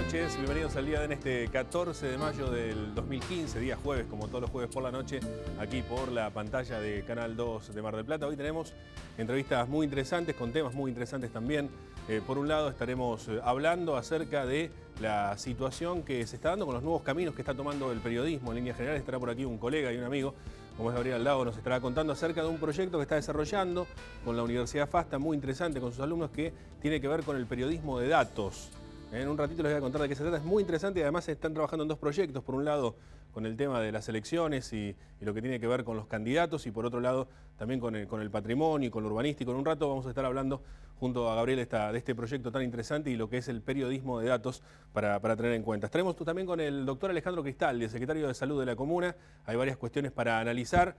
noches, bienvenidos al día de este 14 de mayo del 2015, día jueves, como todos los jueves por la noche, aquí por la pantalla de Canal 2 de Mar del Plata. Hoy tenemos entrevistas muy interesantes, con temas muy interesantes también. Por un lado estaremos hablando acerca de la situación que se está dando con los nuevos caminos que está tomando el periodismo. En líneas generales estará por aquí un colega y un amigo, como es Gabriel Aldago, nos estará contando acerca de un proyecto que está desarrollando con la Universidad FASTA, muy interesante con sus alumnos, que tiene que ver con el periodismo de datos. En un ratito les voy a contar de qué se trata, es muy interesante y además están trabajando en dos proyectos. Por un lado, con el tema de las elecciones y lo que tiene que ver con los candidatos, y por otro lado, también con el patrimonio y con lo urbanístico. En un rato vamos a estar hablando junto a Gabriel de este proyecto tan interesante y lo que es el periodismo de datos para tener en cuenta. Estaremos también con el doctor Alejandro Cristaldi, el secretario de Salud de la Comuna. Hay varias cuestiones para analizar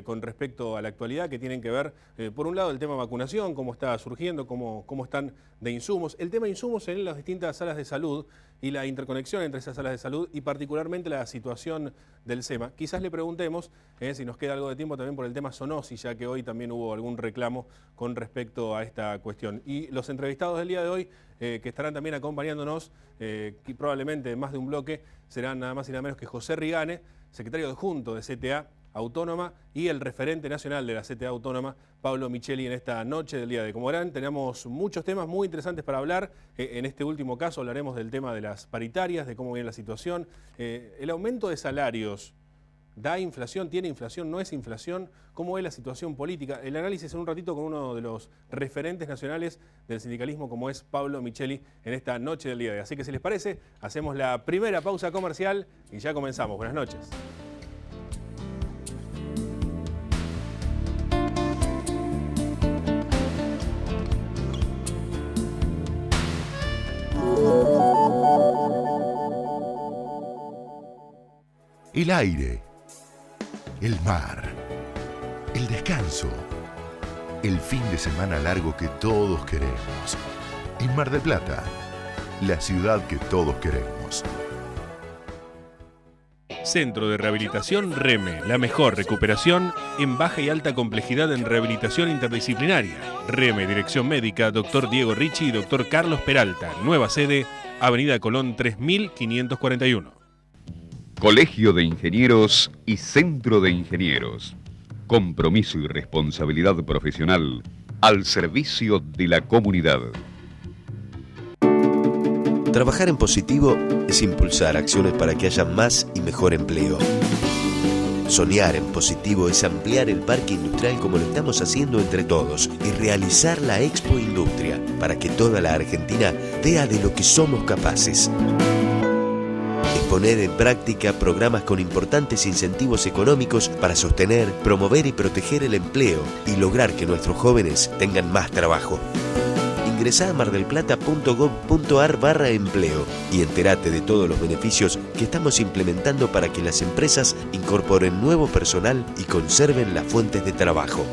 con respecto a la actualidad que tienen que ver, por un lado, el tema vacunación, cómo está surgiendo, cómo están de insumos, el tema de insumos en las distintas salas de salud y la interconexión entre esas salas de salud y particularmente la situación del SEMA. Quizás le preguntemos si nos queda algo de tiempo también por el tema zoonosis, ya que hoy también hubo algún reclamo con respecto a esta cuestión. Y los entrevistados del día de hoy, que estarán también acompañándonos, que probablemente en más de un bloque, serán nada más y nada menos que José Rigane, secretario adjunto de CTA Autónoma, y el referente nacional de la CTA Autónoma, Pablo Micheli, en esta noche del día de hoy. Como verán, tenemos muchos temas muy interesantes para hablar. En este último caso hablaremos del tema de las paritarias, de cómo viene la situación. El aumento de salarios, ¿da inflación? ¿Tiene inflación? ¿No es inflación? ¿Cómo es la situación política? El análisis en un ratito con uno de los referentes nacionales del sindicalismo, como es Pablo Micheli, en esta noche del día de hoy. Así que si les parece, hacemos la primera pausa comercial y ya comenzamos. Buenas noches. El aire, el mar, el descanso, el fin de semana largo que todos queremos. En Mar del Plata, la ciudad que todos queremos. Centro de Rehabilitación REME, la mejor recuperación en baja y alta complejidad en rehabilitación interdisciplinaria. REME, Dirección Médica, Dr. Diego Ricci y Dr. Carlos Peralta. Nueva sede, Avenida Colón 3541. Colegio de Ingenieros y Centro de Ingenieros. Compromiso y responsabilidad profesional al servicio de la comunidad. Trabajar en positivo es impulsar acciones para que haya más y mejor empleo. Soñar en positivo es ampliar el parque industrial como lo estamos haciendo entre todos y realizar la Expo Industria para que toda la Argentina vea de lo que somos capaces. Poner en práctica programas con importantes incentivos económicos para sostener, promover y proteger el empleo y lograr que nuestros jóvenes tengan más trabajo. Ingresá a mardelplata.gov.ar/empleo y entérate de todos los beneficios que estamos implementando para que las empresas incorporen nuevo personal y conserven las fuentes de trabajo.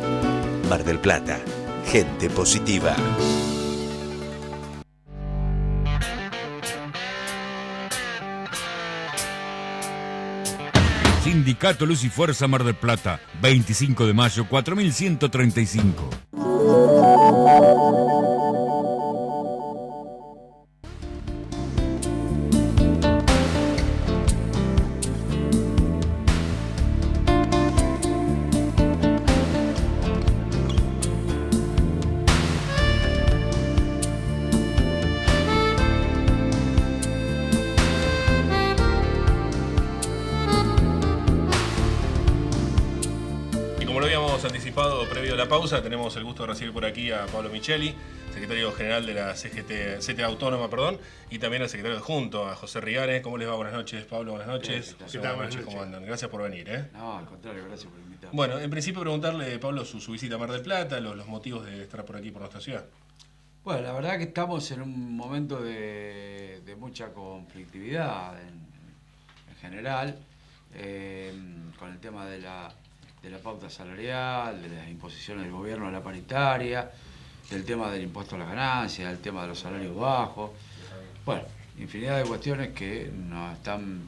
Mar del Plata, gente positiva. Sindicato Luz y Fuerza Mar del Plata, 25 de mayo, 4135. Pausa, tenemos el gusto de recibir por aquí a Pablo Micheli, secretario general de la CTA Autónoma, y también al secretario adjunto, a José Rigane. ¿Cómo les va? Buenas noches, Pablo, buenas noches. ¿Qué tal? Buenas noches, ¿cómo andan? Gracias por venir. No, al contrario, gracias por invitarme. Bueno, en principio preguntarle, Pablo, su visita a Mar del Plata, los motivos de estar por aquí, por nuestra ciudad. Bueno, la verdad que estamos en un momento de mucha conflictividad en general, con el tema de la pauta salarial, de las imposiciones del gobierno a la paritaria, del tema del impuesto a las ganancias, del tema de los salarios bajos. Bueno, infinidad de cuestiones que nos están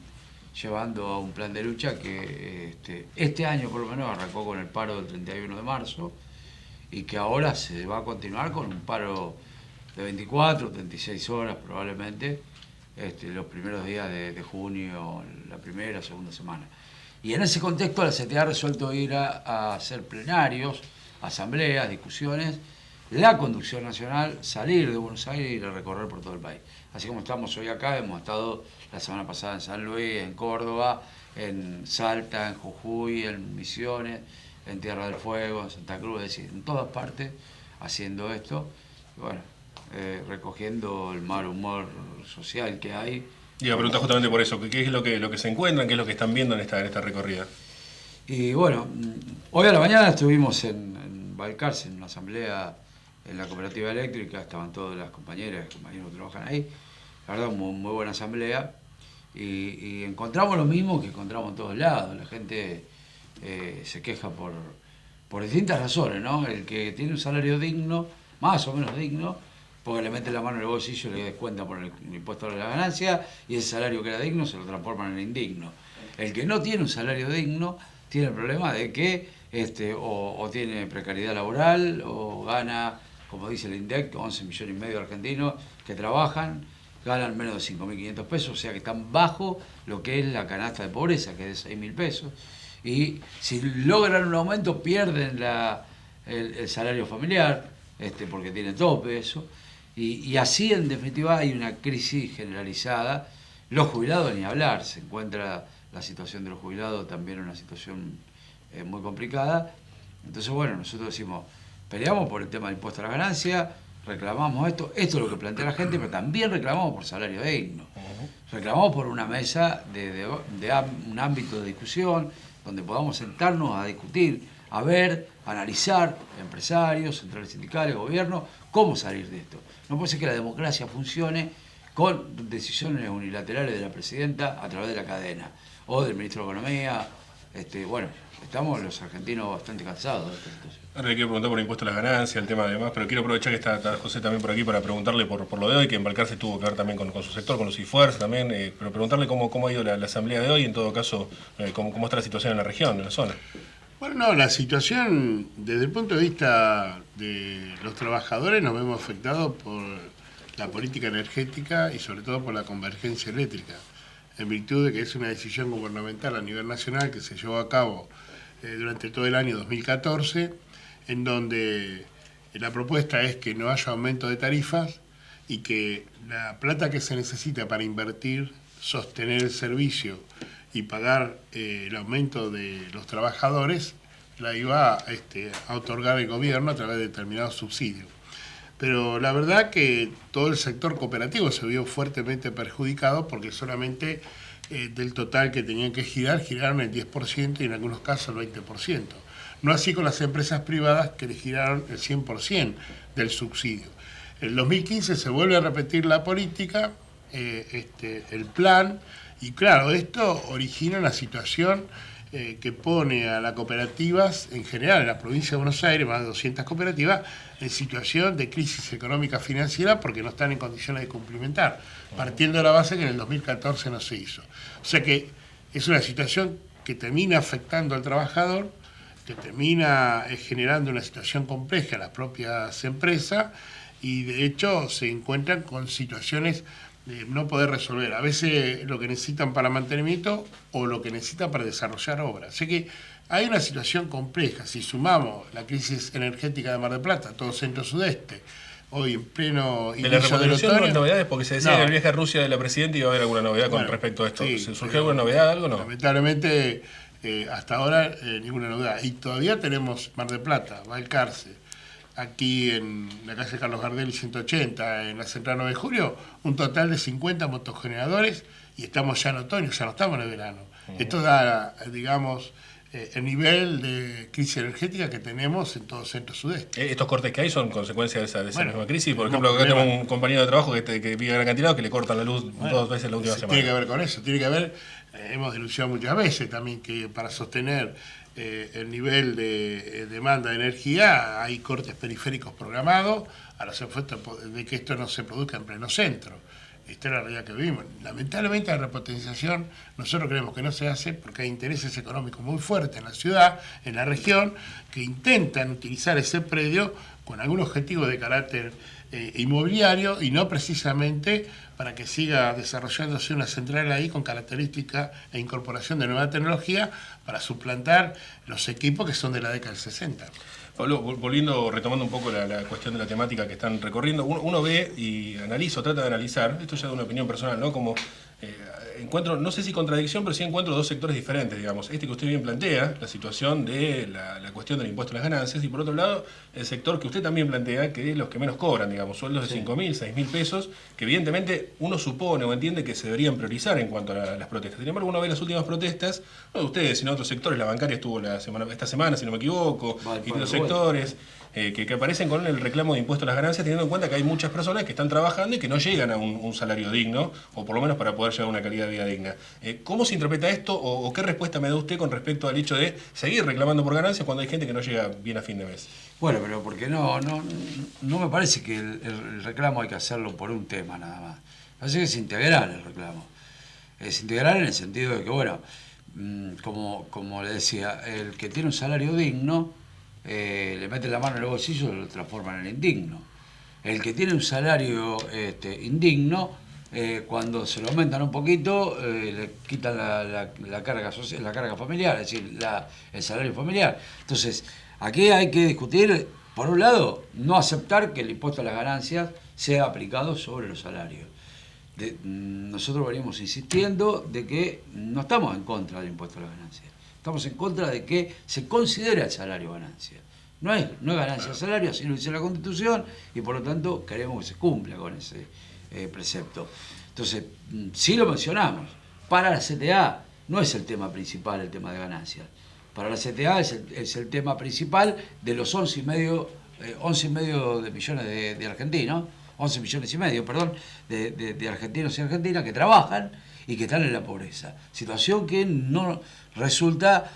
llevando a un plan de lucha que este año por lo menos arrancó con el paro del 31 de marzo y que ahora se va a continuar con un paro de 24, 36 horas probablemente, los primeros días de junio, la primera o segunda semana. Y en ese contexto la CTA ha resuelto ir a hacer plenarios, asambleas, discusiones, la conducción nacional, salir de Buenos Aires y ir a recorrer por todo el país. Así como estamos hoy acá, hemos estado la semana pasada en San Luis, en Córdoba, en Salta, en Jujuy, en Misiones, en Tierra del Fuego, en Santa Cruz, es decir, en todas partes haciendo esto. Y bueno, recogiendo el mal humor social que hay. Y la pregunta justamente por eso, ¿qué es lo que se encuentran, qué es lo que están viendo en esta recorrida? Y bueno, hoy a la mañana estuvimos en Balcarce, en una asamblea en la cooperativa eléctrica, estaban todas las compañeras y compañeros que trabajan ahí, la verdad muy buena asamblea, y encontramos lo mismo que encontramos en todos lados, la gente se queja por distintas razones, ¿no? El que tiene un salario digno, más o menos digno, porque le mete la mano en el bolsillo y le descuentan por el impuesto de la ganancia, y ese salario que era digno se lo transforman en indigno. El que no tiene un salario digno tiene el problema de que o tiene precariedad laboral, o gana, como dice el INDEC, 11,5 millones de argentinos que trabajan, ganan menos de 5.500 pesos, o sea que están bajo lo que es la canasta de pobreza, que es de 6.000 pesos. Y si logran un aumento, pierden el salario familiar, porque tiene tope eso. Y así, en definitiva, hay una crisis generalizada. Los jubilados, ni hablar, se encuentra la situación de los jubilados también una situación muy complicada. Entonces, bueno, nosotros decimos, peleamos por el tema del impuesto a la ganancia, reclamamos esto es lo que plantea la gente, pero también reclamamos por salario digno. Reclamamos por una mesa de un ámbito de discusión donde podamos sentarnos a discutir, a ver, analizar, empresarios, centrales sindicales, gobierno, cómo salir de esto. No puede ser que la democracia funcione con decisiones unilaterales de la presidenta a través de la cadena, o del ministro de Economía. Bueno, estamos los argentinos bastante cansados de esta situación. Ahora le quiero preguntar por el impuesto a las ganancias, el tema de demás, pero quiero aprovechar que está José también por aquí para preguntarle por lo de hoy, que en Balcarce tuvo que ver también con su sector, con los IFUERS también, pero preguntarle cómo ha ido la asamblea de hoy, en todo caso, cómo está la situación en la región, en la zona. Bueno, no, la situación desde el punto de vista de los trabajadores nos vemos afectados por la política energética y sobre todo por la convergencia eléctrica, en virtud de que es una decisión gubernamental a nivel nacional que se llevó a cabo durante todo el año 2014, en donde la propuesta es que no haya aumento de tarifas y que la plata que se necesita para invertir, sostener el servicio y pagar el aumento de los trabajadores, la iba a otorgar el gobierno a través de determinados subsidios. Pero la verdad que todo el sector cooperativo se vio fuertemente perjudicado porque solamente del total que tenían que girar, giraron el 10% y en algunos casos el 20%. No así con las empresas privadas que le giraron el 100% del subsidio. En el 2015 se vuelve a repetir la política, el plan, y claro, esto origina una situación que pone a las cooperativas, en general en la provincia de Buenos Aires, más de 200 cooperativas, en situación de crisis económica financiera porque no están en condiciones de cumplimentar, partiendo de la base que en el 2014 no se hizo. O sea que es una situación que termina afectando al trabajador, que termina generando una situación compleja a las propias empresas y de hecho se encuentran con situaciones de no poder resolver. A veces lo que necesitan para mantenimiento o lo que necesitan para desarrollar obras. Así que hay una situación compleja. Si sumamos la crisis energética de Mar del Plata, todo centro-sudeste, hoy en pleno inicio del otoño... ¿No hay novedades? Porque se decía que en el viaje a Rusia de la Presidenta iba a haber alguna novedad con respecto a esto. Sí, ¿surgió alguna novedad, algo no? Lamentablemente, hasta ahora ninguna novedad. Y todavía tenemos Mar del Plata, Balcarce, aquí en la calle Carlos Gardel 180, en la central 9 de julio, un total de 50 motogeneradores y estamos ya en otoño, ya no estamos en el verano. Esto da, digamos, el nivel de crisis energética que tenemos en todo el centro-sudeste. ¿Estos cortes que hay son consecuencia de esa misma crisis? Por ejemplo, acá tenemos un compañero de trabajo que vive en Acantilado que le cortan la luz 2 veces la última semana. Tiene que ver con eso, tiene que ver, hemos denunciado muchas veces también que para sostener el nivel de demanda de energía hay cortes periféricos programados a los efectos de que esto no se produzca en pleno centro. esta es la realidad que vivimos. Lamentablemente la repotenciación nosotros creemos que no se hace porque hay intereses económicos muy fuertes en la ciudad, en la región, que intentan utilizar ese predio con algún objetivo de carácter inmobiliario y no precisamente para que siga desarrollándose una central ahí con características e incorporación de nueva tecnología para suplantar los equipos que son de la década del 60. Pablo, volviendo, retomando un poco la cuestión de la temática que están recorriendo, uno ve y analiza, trata de analizar, esto ya de una opinión personal, ¿no? Como encuentro, no sé si contradicción, pero sí encuentro dos sectores diferentes, digamos. Este que usted bien plantea, la situación de la cuestión del impuesto a las ganancias, y por otro lado, el sector que usted también plantea, que es los que menos cobran, digamos, sueldos de 5.000, 6.000 pesos, que evidentemente uno supone o entiende que se deberían priorizar en cuanto a las protestas. Sin embargo, uno ve las últimas protestas, no de ustedes, sino de otros sectores, la bancaria estuvo esta semana, si no me equivoco, y los sectores que aparecen con el reclamo de impuesto a las ganancias, teniendo en cuenta que hay muchas personas que están trabajando y que no llegan a un salario digno, o por lo menos para poder llegar a una calidad de vida digna. ¿Cómo se interpreta esto o qué respuesta me da usted con respecto al hecho de seguir reclamando por ganancias cuando hay gente que no llega bien a fin de mes? Bueno, pero porque no me parece que el reclamo hay que hacerlo por un tema nada más. Parece que es integral el reclamo. Es integral en el sentido de que, bueno, como le decía, el que tiene un salario digno le mete la mano en el bolsillo y lo transforman en indigno. El que tiene un salario indigno, cuando se lo aumentan un poquito, le quitan la carga social, la carga familiar, es decir, el salario familiar. Entonces, aquí hay que discutir, por un lado, no aceptar que el impuesto a las ganancias sea aplicado sobre los salarios. Nosotros venimos insistiendo de que no estamos en contra del impuesto a las ganancias. Estamos en contra de que se considere el salario ganancia. No es ganancia salario, así lo dice la Constitución, y por lo tanto queremos que se cumpla con ese precepto. Entonces, sí lo mencionamos, para la CTA no es el tema principal el tema de ganancias. Para la CTA es el tema principal de los 11,5 de millones de argentinos, 11 millones y medio, perdón, de argentinos y argentinas que trabajan y que están en la pobreza. Situación que no resulta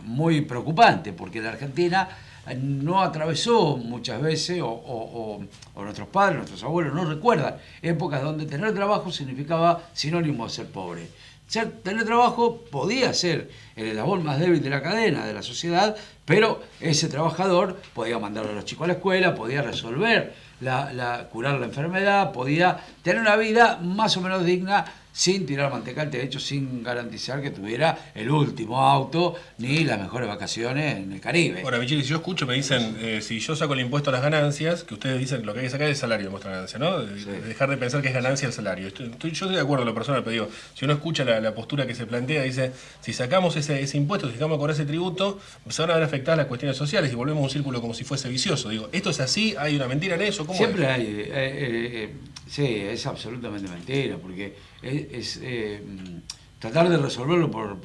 muy preocupante, porque la Argentina no atravesó muchas veces, o nuestros padres, nuestros abuelos no recuerdan épocas donde tener trabajo significaba sinónimo de ser pobre. Tener trabajo podía ser el eslabón más débil de la cadena, de la sociedad, pero ese trabajador podía mandar a los chicos a la escuela, podía resolver, curar la enfermedad, podía tener una vida más o menos digna sin tirar manteca al techo, sin garantizar que tuviera el último auto ni las mejores vacaciones en el Caribe. Ahora, Micheli, si yo escucho, me dicen, si yo saco el impuesto a las ganancias, que ustedes dicen que lo que hay que sacar es el salario de impuesto a las ganancias, ¿no? Sí. Dejar de pensar que es ganancia el salario. Yo estoy de acuerdo en lo personal, pero digo, si uno escucha la postura que se plantea, dice, si sacamos ese impuesto, si dejamos de cobrar ese tributo, se van a ver afectadas las cuestiones sociales y volvemos a un círculo como si fuese vicioso. Digo, ¿esto es así? ¿Hay una mentira en eso? ¿Cómo siempre hay? Sí, es absolutamente mentira, porque es tratar de resolverlo por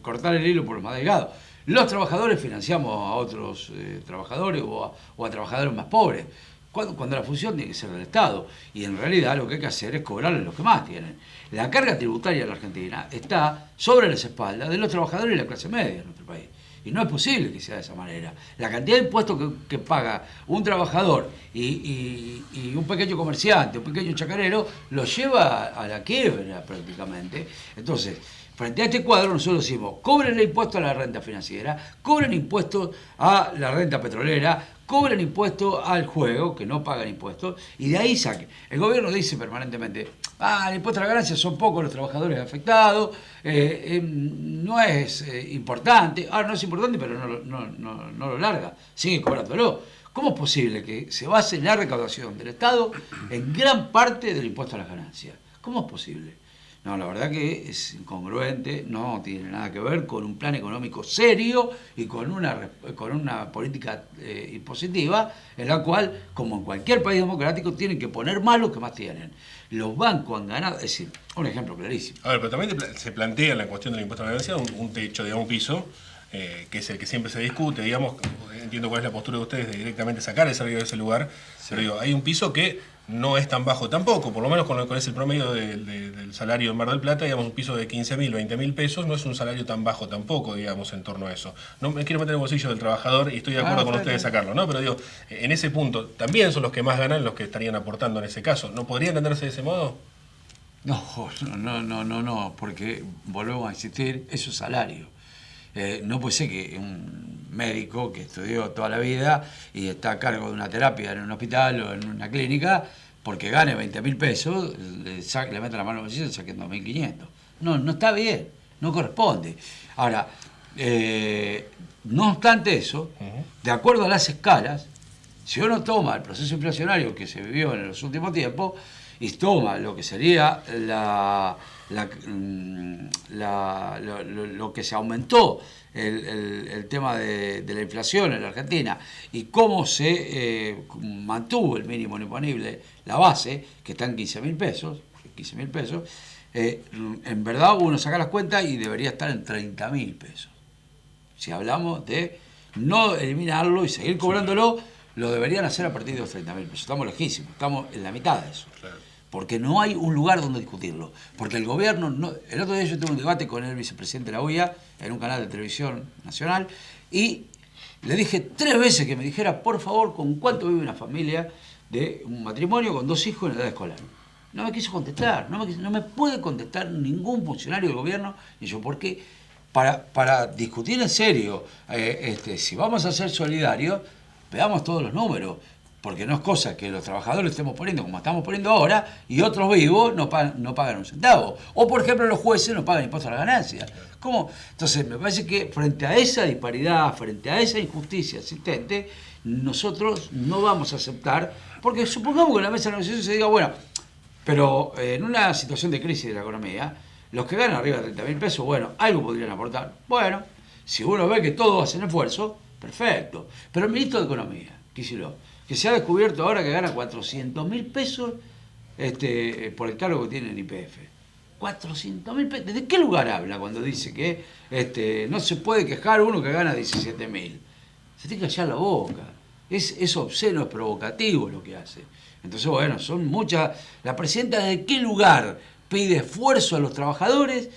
cortar el hilo por el más delgado. Los trabajadores financiamos a otros trabajadores o a trabajadores más pobres, cuando la función tiene que ser del Estado. Y en realidad lo que hay que hacer es cobrarle a los que más tienen. La carga tributaria de la Argentina está sobre las espaldas de los trabajadores y la clase media en nuestro país. Y no es posible que sea de esa manera. La cantidad de impuestos que paga un trabajador y un pequeño comerciante, un pequeño chacarero, lo lleva a la quiebra prácticamente. Entonces, frente a este cuadro nosotros decimos, cobren el impuesto a la renta financiera, cobren impuestos a la renta petrolera, cobren impuestos al juego, que no pagan impuestos, y de ahí saquen. El gobierno dice permanentemente, el impuesto a la ganancia son pocos los trabajadores afectados, no es importante, no es importante, pero no lo larga, sigue cobrándolo. ¿Cómo es posible que se base la recaudación del Estado en gran parte del impuesto a las ganancias? ¿Cómo es posible? No, la verdad que es incongruente, no tiene nada que ver con un plan económico serio y con una política impositiva en la cual, como en cualquier país democrático, tienen que poner más los que más tienen. Los bancos han ganado, es decir, un ejemplo clarísimo. A ver, pero también se plantea en la cuestión del impuesto a la ganancia un techo, digamos, un piso, que es el que siempre se discute, digamos, entiendo cuál es la postura de ustedes de directamente sacar el salario de ese lugar, sí. Pero digo, hay un piso que no es tan bajo tampoco, por lo menos con ese promedio del salario en Mar del Plata, digamos, un piso de 15.000, 20.000 pesos, no es un salario tan bajo tampoco, digamos, en torno a eso. No me quiero meter en el bolsillo del trabajador y estoy de acuerdo con ustedes sacarlo, ¿no? Pero digo, en ese punto, también son los que más ganan los que estarían aportando en ese caso. ¿No podría entenderse de ese modo? No, porque volvemos a insistir, eso es salario. No puede ser que un médico que estudió toda la vida y está a cargo de una terapia en un hospital o en una clínica, porque gane 20.000 pesos, le mete la mano al bolsillo y le saquen 2.500. No está bien, no corresponde. Ahora, no obstante eso, de acuerdo a las escalas, si uno toma el proceso inflacionario que se vivió en los últimos tiempos y toma lo que sería lo que se aumentó el tema de la inflación en la Argentina y cómo se mantuvo el mínimo imponible, la base, que está en 15.000 pesos, en verdad uno saca las cuentas y debería estar en 30.000 pesos. Si hablamos de no eliminarlo y seguir cobrándolo, lo deberían hacer a partir de los 30.000 pesos. Estamos lejísimos, estamos en la mitad de eso. Claro. Porque no hay un lugar donde discutirlo. Porque el gobierno... El otro día yo tuve un debate con el vicepresidente de la UIA en un canal de televisión nacional y le dije 3 veces que me dijera, por favor, con cuánto vive una familia de un matrimonio con 2 hijos en edad escolar. No me quiso contestar, no me puede contestar ningún funcionario del gobierno. Y yo, ¿por qué? Para discutir en serio, si vamos a ser solidarios, veamos todos los números. Porque no es cosa que los trabajadores estemos poniendo como estamos poniendo ahora y otros vivos no pagan un centavo. O, por ejemplo, los jueces no pagan impuestos a la ganancia. ¿Cómo? Entonces, me parece que frente a esa disparidad, frente a esa injusticia existente, nosotros no vamos a aceptar, porque supongamos que en la mesa de negociación se diga, bueno, pero en una situación de crisis de la economía, los que ganan arriba de 30.000 pesos, bueno, algo podrían aportar. Bueno, si uno ve que todos hacen esfuerzo, perfecto. Pero el ministro de Economía, Kicillof, que se ha descubierto ahora que gana 400.000 pesos por el cargo que tiene en YPF. 400.000 pesos. ¿Desde qué lugar habla cuando dice que no se puede quejar uno que gana 17.000? Se tiene que callar la boca. Es obsceno, es provocativo lo que hace. Entonces, bueno, son muchas... La presidenta, ¿de qué lugar pide esfuerzo a los trabajadores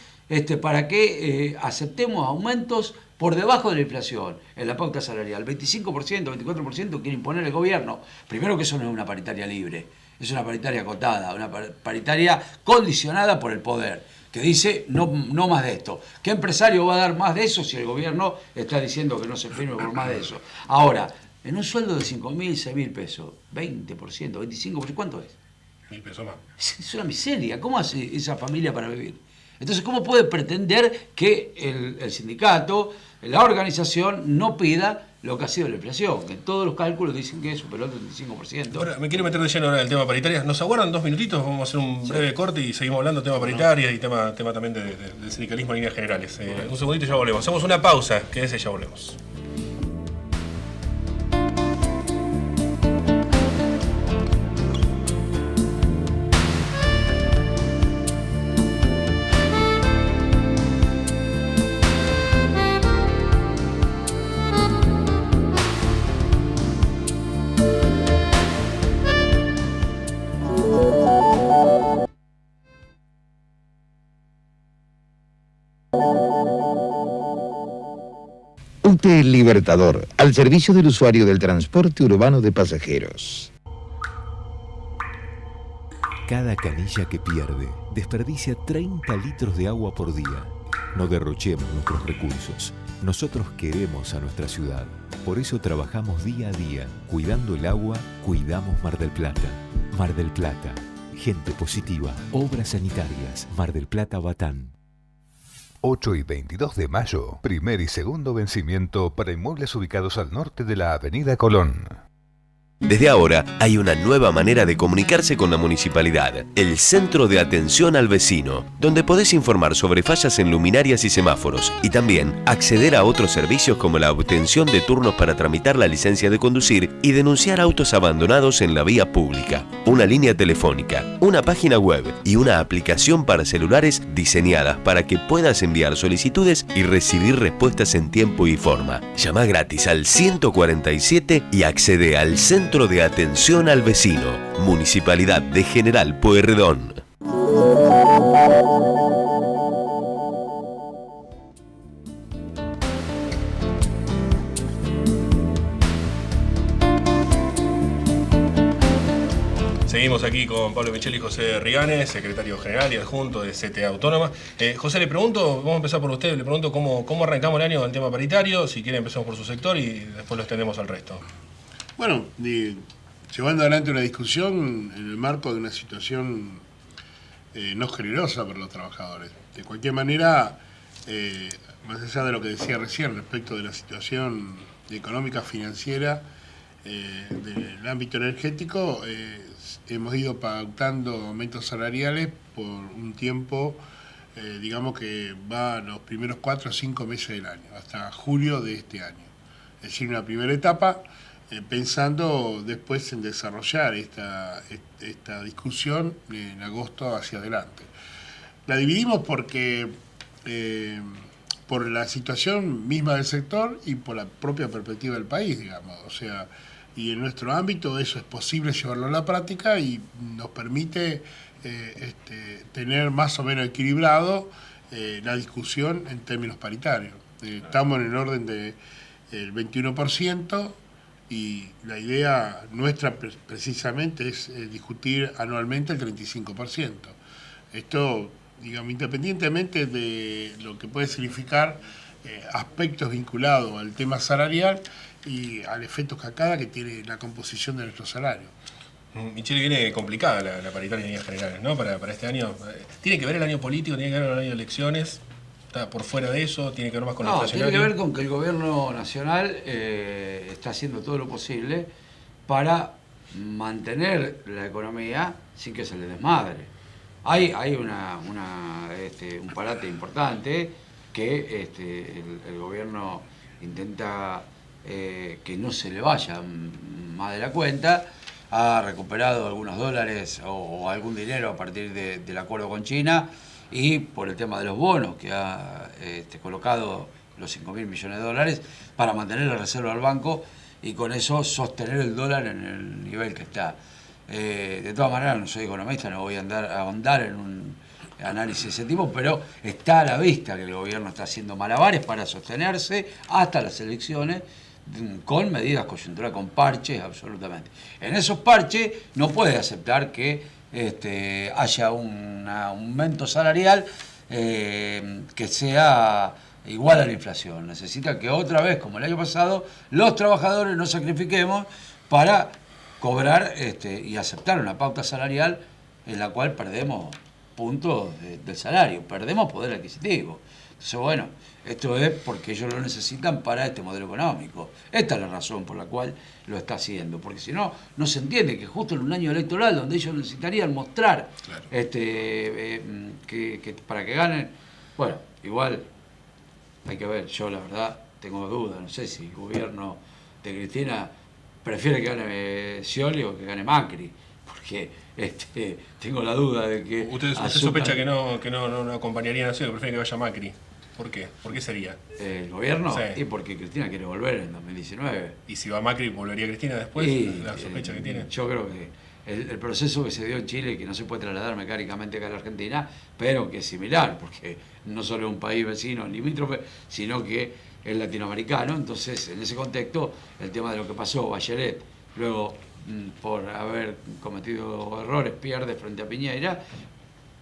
para que aceptemos aumentos por debajo de la inflación en la pauta salarial? 25%, 24% quiere imponer el gobierno. Primero que eso no es una paritaria libre, es una paritaria acotada, una paritaria condicionada por el poder, que dice no más de esto. ¿Qué empresario va a dar más de eso si el gobierno está diciendo que no se firme por más de eso? Ahora, en un sueldo de 5.000, 6.000 pesos, 20%, 25%, ¿cuánto es? 1.000 pesos más. Es una miseria. ¿Cómo hace esa familia para vivir? Entonces, ¿cómo puede pretender que el sindicato, la organización, no pida lo que ha sido la inflación? Que en todos los cálculos dicen que superó el 35%. Ahora, me quiero meter de lleno en el tema paritarias. ¿Nos aguardan 2 minutitos? Vamos a hacer un breve corte y seguimos hablando de tema paritarias y tema también del sindicalismo en líneas generales. Un segundito y ya volvemos. Hacemos una pausa, quédense, ya volvemos. UTE Libertador, al servicio del usuario del transporte urbano de pasajeros. Cada canilla que pierde desperdicia 30 litros de agua por día. No derrochemos nuestros recursos. Nosotros queremos a nuestra ciudad. Por eso trabajamos día a día. Cuidando el agua, cuidamos Mar del Plata. Mar del Plata. Gente positiva. Obras sanitarias. Mar del Plata, Batán. 8 y 22 de mayo, primer y segundo vencimiento para inmuebles ubicados al norte de la Avenida Colón. Desde ahora hay una nueva manera de comunicarse con la municipalidad, el Centro de Atención al Vecino, donde podés informar sobre fallas en luminarias y semáforos y también acceder a otros servicios como la obtención de turnos para tramitar la licencia de conducir y denunciar autos abandonados en la vía pública, una línea telefónica, una página web y una aplicación para celulares diseñadas para que puedas enviar solicitudes y recibir respuestas en tiempo y forma. Llama gratis al 147 y accede al Centro Centro de Atención al Vecino, Municipalidad de General Pueyrredón. Seguimos aquí con Pablo Micheli y José Riganes, secretario general y adjunto de CTA Autónoma. José, le pregunto, vamos a empezar por usted, le pregunto cómo arrancamos el año con el tema paritario, si quiere empezamos por su sector y después lo extendemos al resto. Bueno, llevando adelante una discusión en el marco de una situación no generosa para los trabajadores. De cualquier manera, más allá de lo que decía recién respecto de la situación económica financiera del ámbito energético, hemos ido pautando aumentos salariales por un tiempo, digamos que va a los primeros 4 o 5 meses del año, hasta julio de este año. Es decir, una primera etapa, pensando después en desarrollar esta discusión en agosto hacia adelante. La dividimos porque por la situación misma del sector y por la propia perspectiva del país, digamos, o sea, y en nuestro ámbito eso es posible llevarlo a la práctica y nos permite tener más o menos equilibrado la discusión en términos paritarios. Estamos en el orden del 21% y la idea nuestra precisamente es discutir anualmente el 35%. Esto, digamos, independientemente de lo que puede significar aspectos vinculados al tema salarial y al efecto cascada que tiene la composición de nuestro salario. Micheli, viene complicada la paritaria en líneas generales, ¿no? Para este año. ¿Tiene que ver el año político, tiene que ver el año de elecciones? ¿Está por fuera de eso? ¿Tiene que ver más con el inflacionario? Tiene que ver con que el gobierno nacional está haciendo todo lo posible para mantener la economía sin que se le desmadre. Hay un parate importante que el gobierno intenta que no se le vaya más de la cuenta. Ha recuperado algunos dólares o algún dinero a partir del acuerdo con China y por el tema de los bonos que ha colocado los 5.000 millones de dólares para mantener la reserva del banco y con eso sostener el dólar en el nivel que está. De todas maneras, no soy economista, no voy a ahondar en un análisis de ese tipo, pero está a la vista que el gobierno está haciendo malabares para sostenerse hasta las elecciones con medidas coyunturales, con parches, absolutamente. En esos parches no puede aceptar que haya un aumento salarial que sea igual a la inflación. Necesita que otra vez, como el año pasado, los trabajadores nos sacrifiquemos para cobrar y aceptar una pauta salarial en la cual perdemos puntos del salario, perdemos poder adquisitivo. Entonces, bueno, esto es porque ellos lo necesitan para este modelo económico. Esta es la razón por la cual lo está haciendo, porque si no, no se entiende que justo en un año electoral donde ellos necesitarían mostrar que para que ganen, bueno, igual hay que ver, yo la verdad tengo dudas, no sé si el gobierno de Cristina prefiere que gane Scioli o que gane Macri, porque tengo la duda de que... ¿Usted sospecha que no acompañaría a Scioli, prefiere que vaya Macri? ¿Por qué? ¿Por qué sería? ¿El gobierno? Sí. Y porque Cristina quiere volver en 2019. ¿Y si va Macri, volvería Cristina después? ¿La sospecha que tiene? Yo creo que el proceso que se dio en Chile, que no se puede trasladar mecánicamente acá a la Argentina, pero que es similar, porque no solo es un país vecino, limítrofe, sino que es latinoamericano. Entonces, en ese contexto, el tema de lo que pasó, Bachelet, luego, por haber cometido errores, pierde frente a Piñera.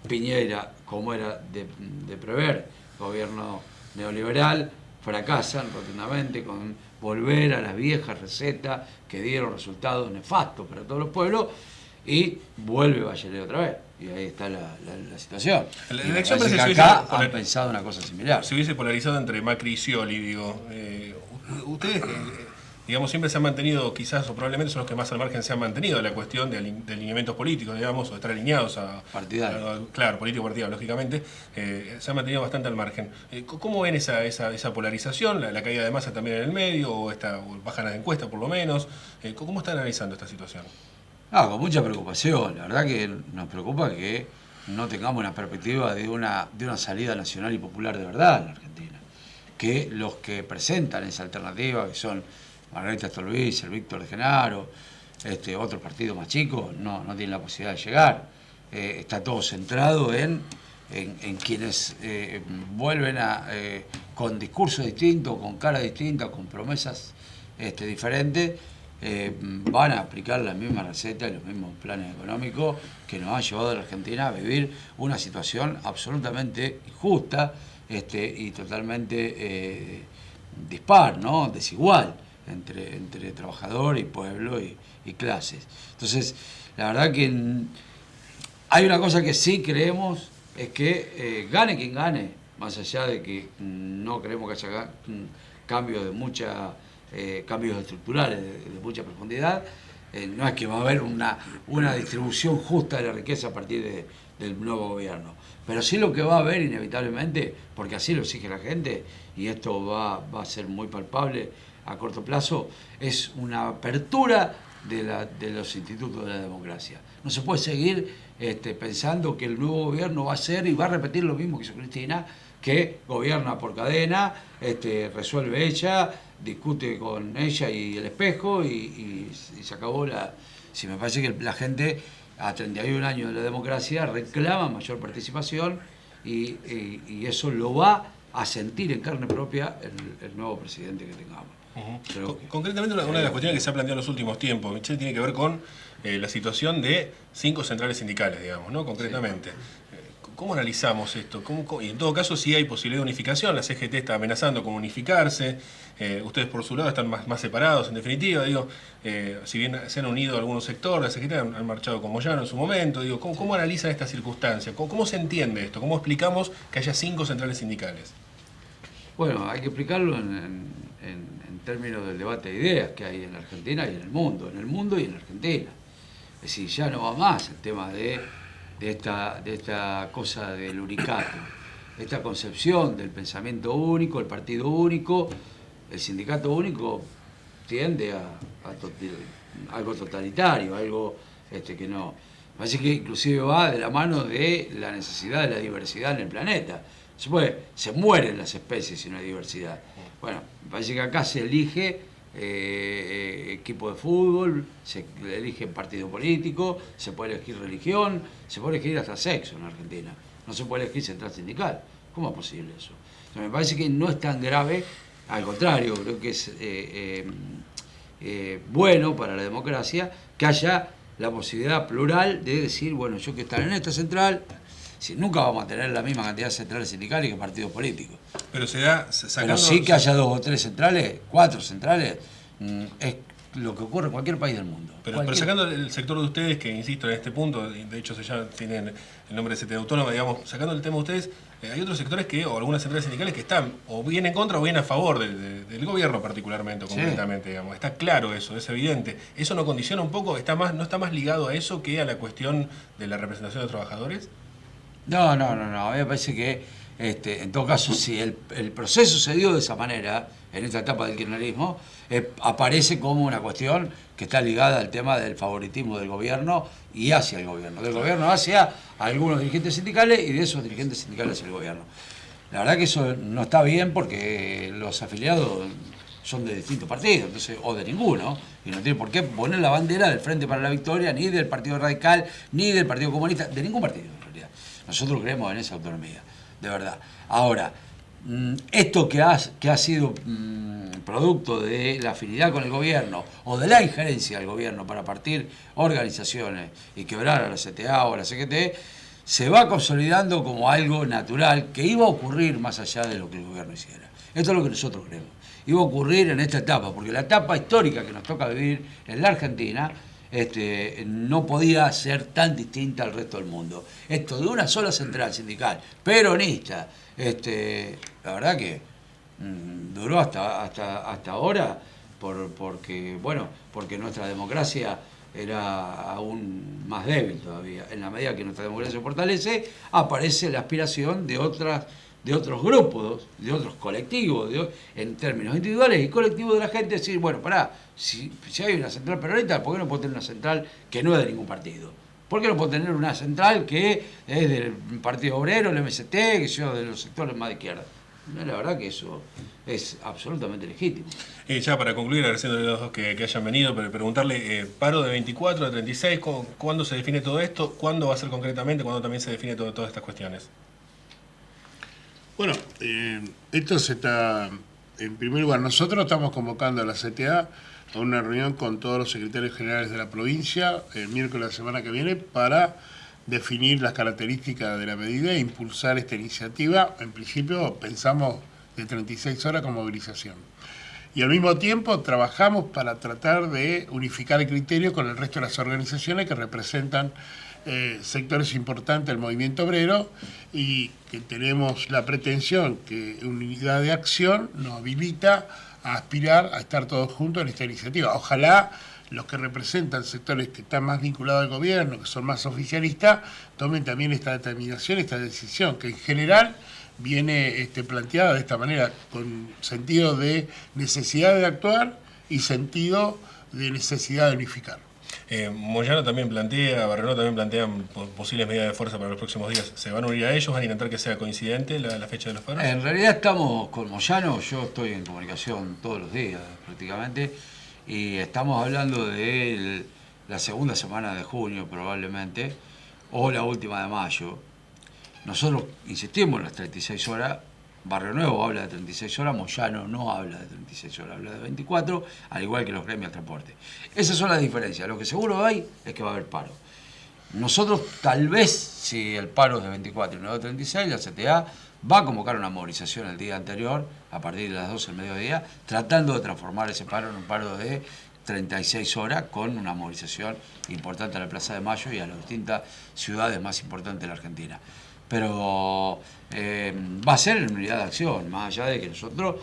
Piñera, como era de prever, gobierno neoliberal, fracasan rotundamente con volver a las viejas recetas que dieron resultados nefastos para todos los pueblos y vuelve Bachelet otra vez. Y ahí está la situación. La elección parece que acá han pensado una cosa similar. Se hubiese polarizado entre Macri y Scioli, digo. Ustedes, digamos, siempre se han mantenido, quizás, o probablemente son los que más al margen se han mantenido la cuestión de alineamientos políticos, digamos, o de estar alineados a... Partidario. Claro, político-partidario, lógicamente. Se han mantenido bastante al margen. ¿Cómo ven esa polarización? La caída de masa también en el medio, o bajan las encuestas por lo menos. ¿Cómo están analizando esta situación? Con mucha preocupación. La verdad que nos preocupa que no tengamos una perspectiva de una salida nacional y popular de verdad en la Argentina. Que los que presentan esa alternativa, que son Margarita Stolbizer, Víctor de Genaro, otros partidos más chicos no tienen la posibilidad de llegar. Está todo centrado en quienes vuelven con discursos distintos, con caras distintas, con promesas diferentes, van a aplicar la misma receta y los mismos planes económicos que nos han llevado a la Argentina a vivir una situación absolutamente injusta y totalmente dispar, ¿no? Desigual entre trabajador y pueblo y clases. Entonces, la verdad que hay una cosa que sí creemos, es que gane quien gane, más allá de que no creemos que haya cambios cambios estructurales de mucha profundidad, no es que va a haber una distribución justa de la riqueza a partir del nuevo gobierno. Pero sí lo que va a haber inevitablemente, porque así lo exige la gente, y esto va a ser muy palpable a corto plazo, es una apertura de los institutos de la democracia. No se puede seguir pensando que el nuevo gobierno va a hacer y va a repetir lo mismo que hizo Cristina, que gobierna por cadena, resuelve ella, discute con ella y el espejo y se acabó Si me parece que la gente a 31 años de la democracia reclama mayor participación y eso lo va a sentir en carne propia el nuevo presidente que tengamos. Concretamente, una de las cuestiones que se ha planteado en los últimos tiempos, Michel, tiene que ver con la situación de 5 centrales sindicales, digamos, ¿no? Concretamente. ¿Cómo analizamos esto? Y en todo caso, si hay posibilidad de unificación, la CGT está amenazando con unificarse, ustedes por su lado están más separados, en definitiva, digo, si bien se han unido algunos sectores, la CGT han marchado con Moyano en su momento, digo, ¿cómo analizan esta circunstancia? ¿Cómo se entiende esto? ¿Cómo explicamos que haya 5 centrales sindicales? Bueno, hay que explicarlo en términos del debate de ideas que hay en la Argentina y en el mundo y en la Argentina. Es decir, ya no va más el tema de esta cosa del unicato, esta concepción del pensamiento único, el partido único, el sindicato único tiende a algo totalitario, algo que no. Parece que inclusive va de la mano de la necesidad de la diversidad en el planeta. Se mueren las especies si no hay diversidad. Bueno, me parece que acá se elige equipo de fútbol, se elige partido político, se puede elegir religión, se puede elegir hasta sexo en Argentina. No se puede elegir central sindical. ¿Cómo es posible eso? O sea, me parece que no es tan grave, al contrario, creo que es bueno para la democracia que haya la posibilidad plural de decir, bueno, yo que estar en esta central, nunca vamos a tener la misma cantidad de centrales sindicales que partidos políticos. Pero se da sacando... Pero sí que haya 2 o 3 centrales, 4 centrales, es lo que ocurre en cualquier país del mundo. Pero sacando el sector de ustedes, que insisto en este punto, de hecho tienen el nombre de CTA Autónoma, digamos, sacando el tema de ustedes, hay otros sectores o algunas centrales sindicales que están o bien en contra o bien a favor del gobierno particularmente, concretamente, digamos. Está claro eso, es evidente. ¿Eso no condiciona un poco, no está más ligado a eso que a la cuestión de la representación de trabajadores? No, a mí me parece que en todo caso, si el proceso se dio de esa manera, en esta etapa del kirchnerismo, aparece como una cuestión que está ligada al tema del favoritismo del gobierno y hacia el gobierno. Del gobierno hacia algunos dirigentes sindicales y de esos dirigentes sindicales hacia el gobierno. La verdad que eso no está bien porque los afiliados son de distintos partidos, entonces, o de ninguno, y no tiene por qué poner la bandera del Frente para la Victoria, ni del Partido Radical, ni del Partido Comunista, de ningún partido en realidad. Nosotros creemos en esa autonomía, de verdad. Ahora, esto que ha sido producto de la afinidad con el gobierno o de la injerencia del gobierno para partir organizaciones y quebrar a la CTA o a la CGT, se va consolidando como algo natural que iba a ocurrir más allá de lo que el gobierno hiciera. Esto es lo que nosotros creemos. Iba a ocurrir en esta etapa, porque la etapa histórica que nos toca vivir en la Argentina no podía ser tan distinta al resto del mundo. Esto de una sola central sindical peronista, la verdad que duró hasta ahora porque nuestra democracia era aún más débil todavía. En la medida que nuestra democracia se fortalece, aparece la aspiración de otros grupos, de otros colectivos, en términos individuales y colectivos de la gente, decir, bueno, si hay una central peronista, ¿por qué no puedo tener una central que no es de ningún partido? ¿Por qué no puedo tener una central que es del Partido Obrero, el MST, que sea de los sectores más de izquierda? La verdad que eso es absolutamente legítimo. Ya para concluir, agradeciéndole a los dos que hayan venido, pero preguntarle, paro de 24 a 36, ¿cuándo se define todo esto? ¿Cuándo va a ser concretamente? ¿Cuándo también se define todas estas cuestiones? Bueno, esto se está, en primer lugar, nosotros estamos convocando a la CTA a una reunión con todos los secretarios generales de la provincia el miércoles de la semana que viene para definir las características de la medida e impulsar esta iniciativa. En principio pensamos de 36 horas con movilización. Y al mismo tiempo trabajamos para tratar de unificar el criterio con el resto de las organizaciones que representan sectores importantes del movimiento obrero y que tenemos la pretensión que unidad de acción nos habilita a aspirar a estar todos juntos en esta iniciativa. Ojalá los que representan sectores que están más vinculados al gobierno, que son más oficialistas, tomen también esta determinación, esta decisión, que en general viene planteada de esta manera, con sentido de necesidad de actuar y sentido de necesidad de unificar. Moyano también plantea, Barrenó también plantean posibles medidas de fuerza para los próximos días. ¿Se van a unir a ellos? ¿Van a intentar que sea coincidente la fecha de los paros? En realidad estamos con Moyano, yo estoy en comunicación todos los días prácticamente, y estamos hablando de la segunda semana de junio probablemente, o la última de mayo. Nosotros insistimos en las 36 horas, Barrio Nuevo habla de 36 horas, Moyano no habla de 36 horas, habla de 24, al igual que los gremios de transporte. Esas son las diferencias. Lo que seguro hay es que va a haber paro. Nosotros, tal vez, si el paro es de 24 y no de 36, la CTA va a convocar una movilización el día anterior, a partir de las 12 del mediodía, tratando de transformar ese paro en un paro de 36 horas, con una movilización importante a la Plaza de Mayo y a las distintas ciudades más importantes de la Argentina. Pero va a ser en unidad de acción, más allá de que nosotros,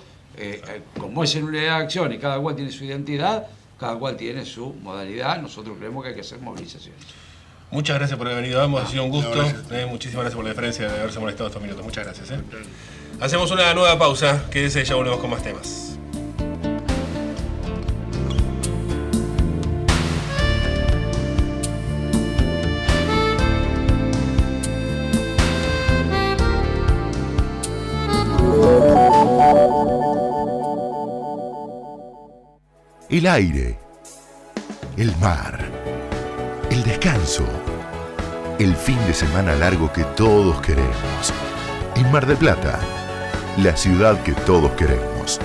como es en unidad de acción y cada cual tiene su identidad, cada cual tiene su modalidad, nosotros creemos que hay que hacer movilizaciones. Muchas gracias por haber venido, ambos, ha sido un gusto. Muchísimas gracias por la diferencia de haberse molestado estos minutos. Muchas gracias. Hacemos una nueva pausa, quédese, ya volvemos con más temas. El aire, el mar, el descanso, el fin de semana largo que todos queremos. En Mar del Plata, la ciudad que todos queremos.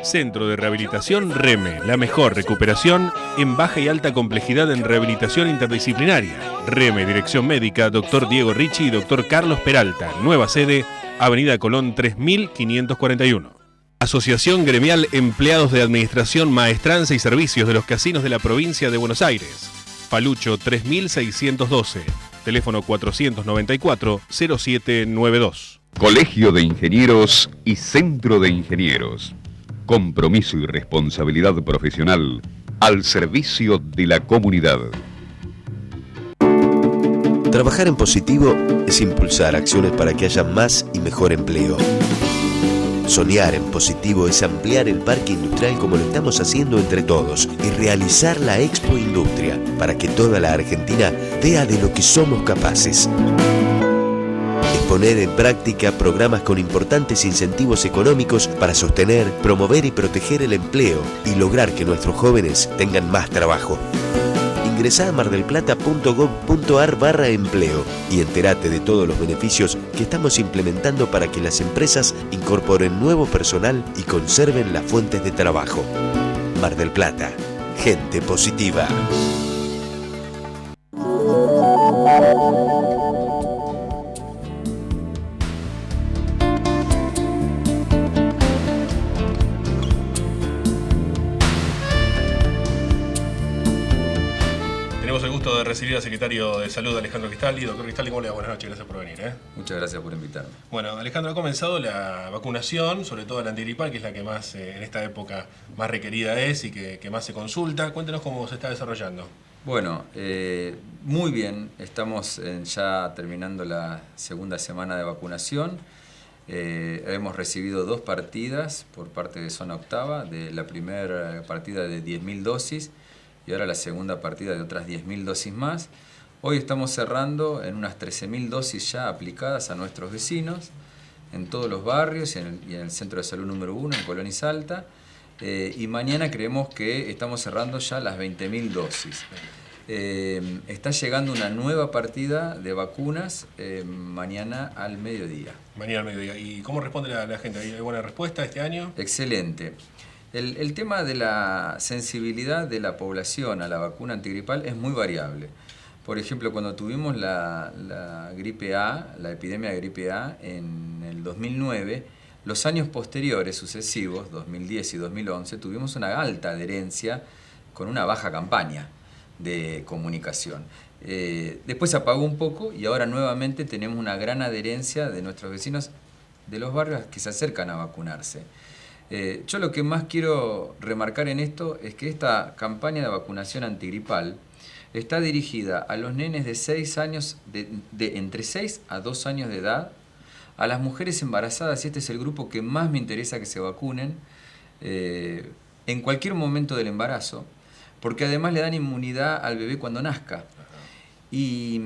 Centro de Rehabilitación REME, la mejor recuperación en baja y alta complejidad en rehabilitación interdisciplinaria. REME, Dirección Médica, Dr. Diego Ricci y Dr. Carlos Peralta. Nueva sede, Avenida Colón 3541. Asociación Gremial Empleados de Administración, Maestranza y Servicios de los Casinos de la Provincia de Buenos Aires. Palucho 3612. Teléfono 494-0792. Colegio de Ingenieros y Centro de Ingenieros. Compromiso y responsabilidad profesional al servicio de la comunidad. Trabajar en positivo es impulsar acciones para que haya más y mejor empleo. Soñar en positivo es ampliar el parque industrial como lo estamos haciendo entre todos y realizar la Expo Industria para que toda la Argentina vea de lo que somos capaces. Es poner en práctica programas con importantes incentivos económicos para sostener, promover y proteger el empleo y lograr que nuestros jóvenes tengan más trabajo. Ingresá a mardelplata.gov.ar/empleo y entérate de todos los beneficios que estamos implementando para que las empresas incorporen nuevo personal y conserven las fuentes de trabajo. Mar del Plata, gente positiva. Recibir al secretario de Salud, Alejandro Cristaldi. Doctor Cristaldi, ¿cómo le va? Buenas noches, gracias por venir. Muchas gracias por invitarme. Bueno, Alejandro, ha comenzado la vacunación, sobre todo la antigripal, que es la que más en esta época más requerida es y que más se consulta. Cuéntenos cómo se está desarrollando. Bueno, muy bien. Estamos ya terminando la segunda semana de vacunación. Hemos recibido 2 partidas por parte de Zona Octava, de la primera partida de 10.000 dosis y ahora la segunda partida de otras 10.000 dosis más. Hoy estamos cerrando en unas 13.000 dosis ya aplicadas a nuestros vecinos. en todos los barrios y en el Centro de Salud número 1 en Colón y Salta. Y mañana creemos que estamos cerrando ya las 20.000 dosis. Está llegando una nueva partida de vacunas mañana al mediodía. Mañana al mediodía. ¿Y cómo responde la gente? ¿Hay buena respuesta este año? Excelente. El tema de la sensibilidad de la población a la vacuna antigripal es muy variable. Por ejemplo, cuando tuvimos la gripe A, la epidemia de gripe A en el 2009, los años posteriores, sucesivos, 2010 y 2011, tuvimos una alta adherencia con una baja campaña de comunicación. Después se apagó un poco y ahora nuevamente tenemos una gran adherencia de nuestros vecinos de los barrios que se acercan a vacunarse. Yo lo que más quiero remarcar en esto es que esta campaña de vacunación antigripal está dirigida a los nenes de 6 años, entre 6 a 2 años de edad, a las mujeres embarazadas, y este es el grupo que más me interesa que se vacunen, en cualquier momento del embarazo, porque además le dan inmunidad al bebé cuando nazca. Y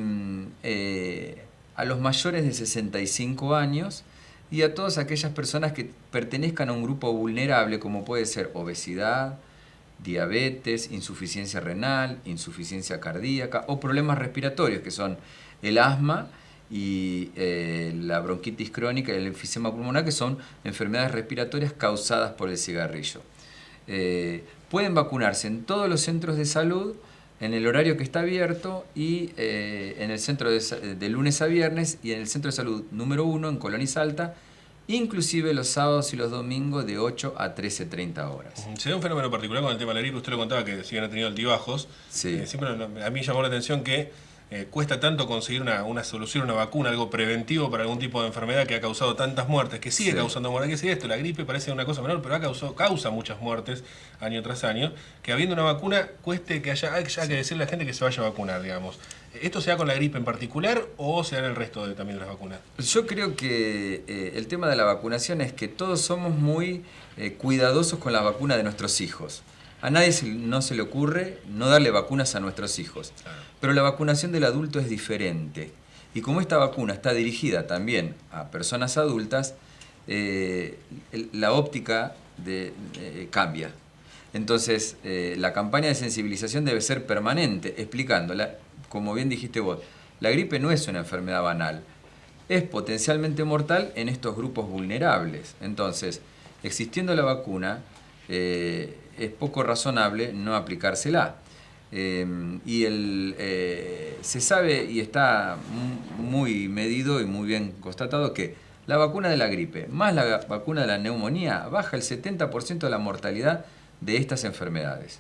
a los mayores de 65 años y a todas aquellas personas que pertenezcan a un grupo vulnerable, como puede ser obesidad, diabetes, insuficiencia renal, insuficiencia cardíaca o problemas respiratorios, que son el asma y la bronquitis crónica y el enfisema pulmonar, que son enfermedades respiratorias causadas por el cigarrillo. Pueden vacunarse en todos los centros de salud, en el horario que está abierto y en el centro de lunes a viernes y en el centro de salud número 1 en Colón y Salta, inclusive los sábados y los domingos de 8 a 13:30 horas. Se da un fenómeno particular con el tema de la gripe, usted lo contaba que si bien ha tenido altibajos, sí. Siempre a mí llamó la atención que cuesta tanto conseguir una solución, una vacuna, algo preventivo para algún tipo de enfermedad que ha causado tantas muertes, que sigue causando muertes. ¿Qué es esto? La gripe parece una cosa menor, pero causa muchas muertes año tras año, que habiendo una vacuna cueste que haya que decirle a la gente que se vaya a vacunar, digamos. ¿Esto se da con la gripe en particular o se da en el resto también de las vacunas? Yo creo que el tema de la vacunación es que todos somos muy cuidadosos con la vacuna de nuestros hijos. A nadie no se le ocurre no darle vacunas a nuestros hijos. Claro. Pero la vacunación del adulto es diferente. Y como esta vacuna está dirigida también a personas adultas, la óptica cambia. Entonces, la campaña de sensibilización debe ser permanente, explicándola. Como bien dijiste vos, la gripe no es una enfermedad banal. Es potencialmente mortal en estos grupos vulnerables. Entonces, existiendo la vacuna, es poco razonable no aplicársela. Se sabe y está muy medido y muy bien constatado que la vacuna de la gripe más la vacuna de la neumonía baja el 70% de la mortalidad de estas enfermedades.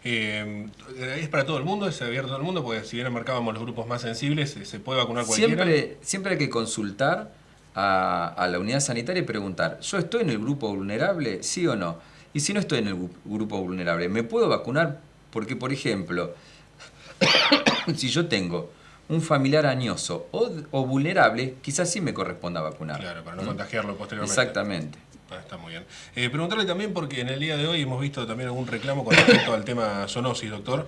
¿Es para todo el mundo? ¿Es abierto a todo el mundo? Porque si bien marcábamos los grupos más sensibles, ¿se puede vacunar cualquiera? Siempre hay que consultar a la unidad sanitaria y preguntar, ¿yo estoy en el grupo vulnerable? ¿Sí o no? Y si no estoy en el grupo vulnerable, ¿me puedo vacunar? Porque, por ejemplo, si yo tengo un familiar añoso o vulnerable, quizás sí me corresponda vacunar. Claro, para no contagiarlo posteriormente. Exactamente. Está muy bien. Preguntarle también, porque en el día de hoy hemos visto también algún reclamo con respecto al tema zoonosis, doctor,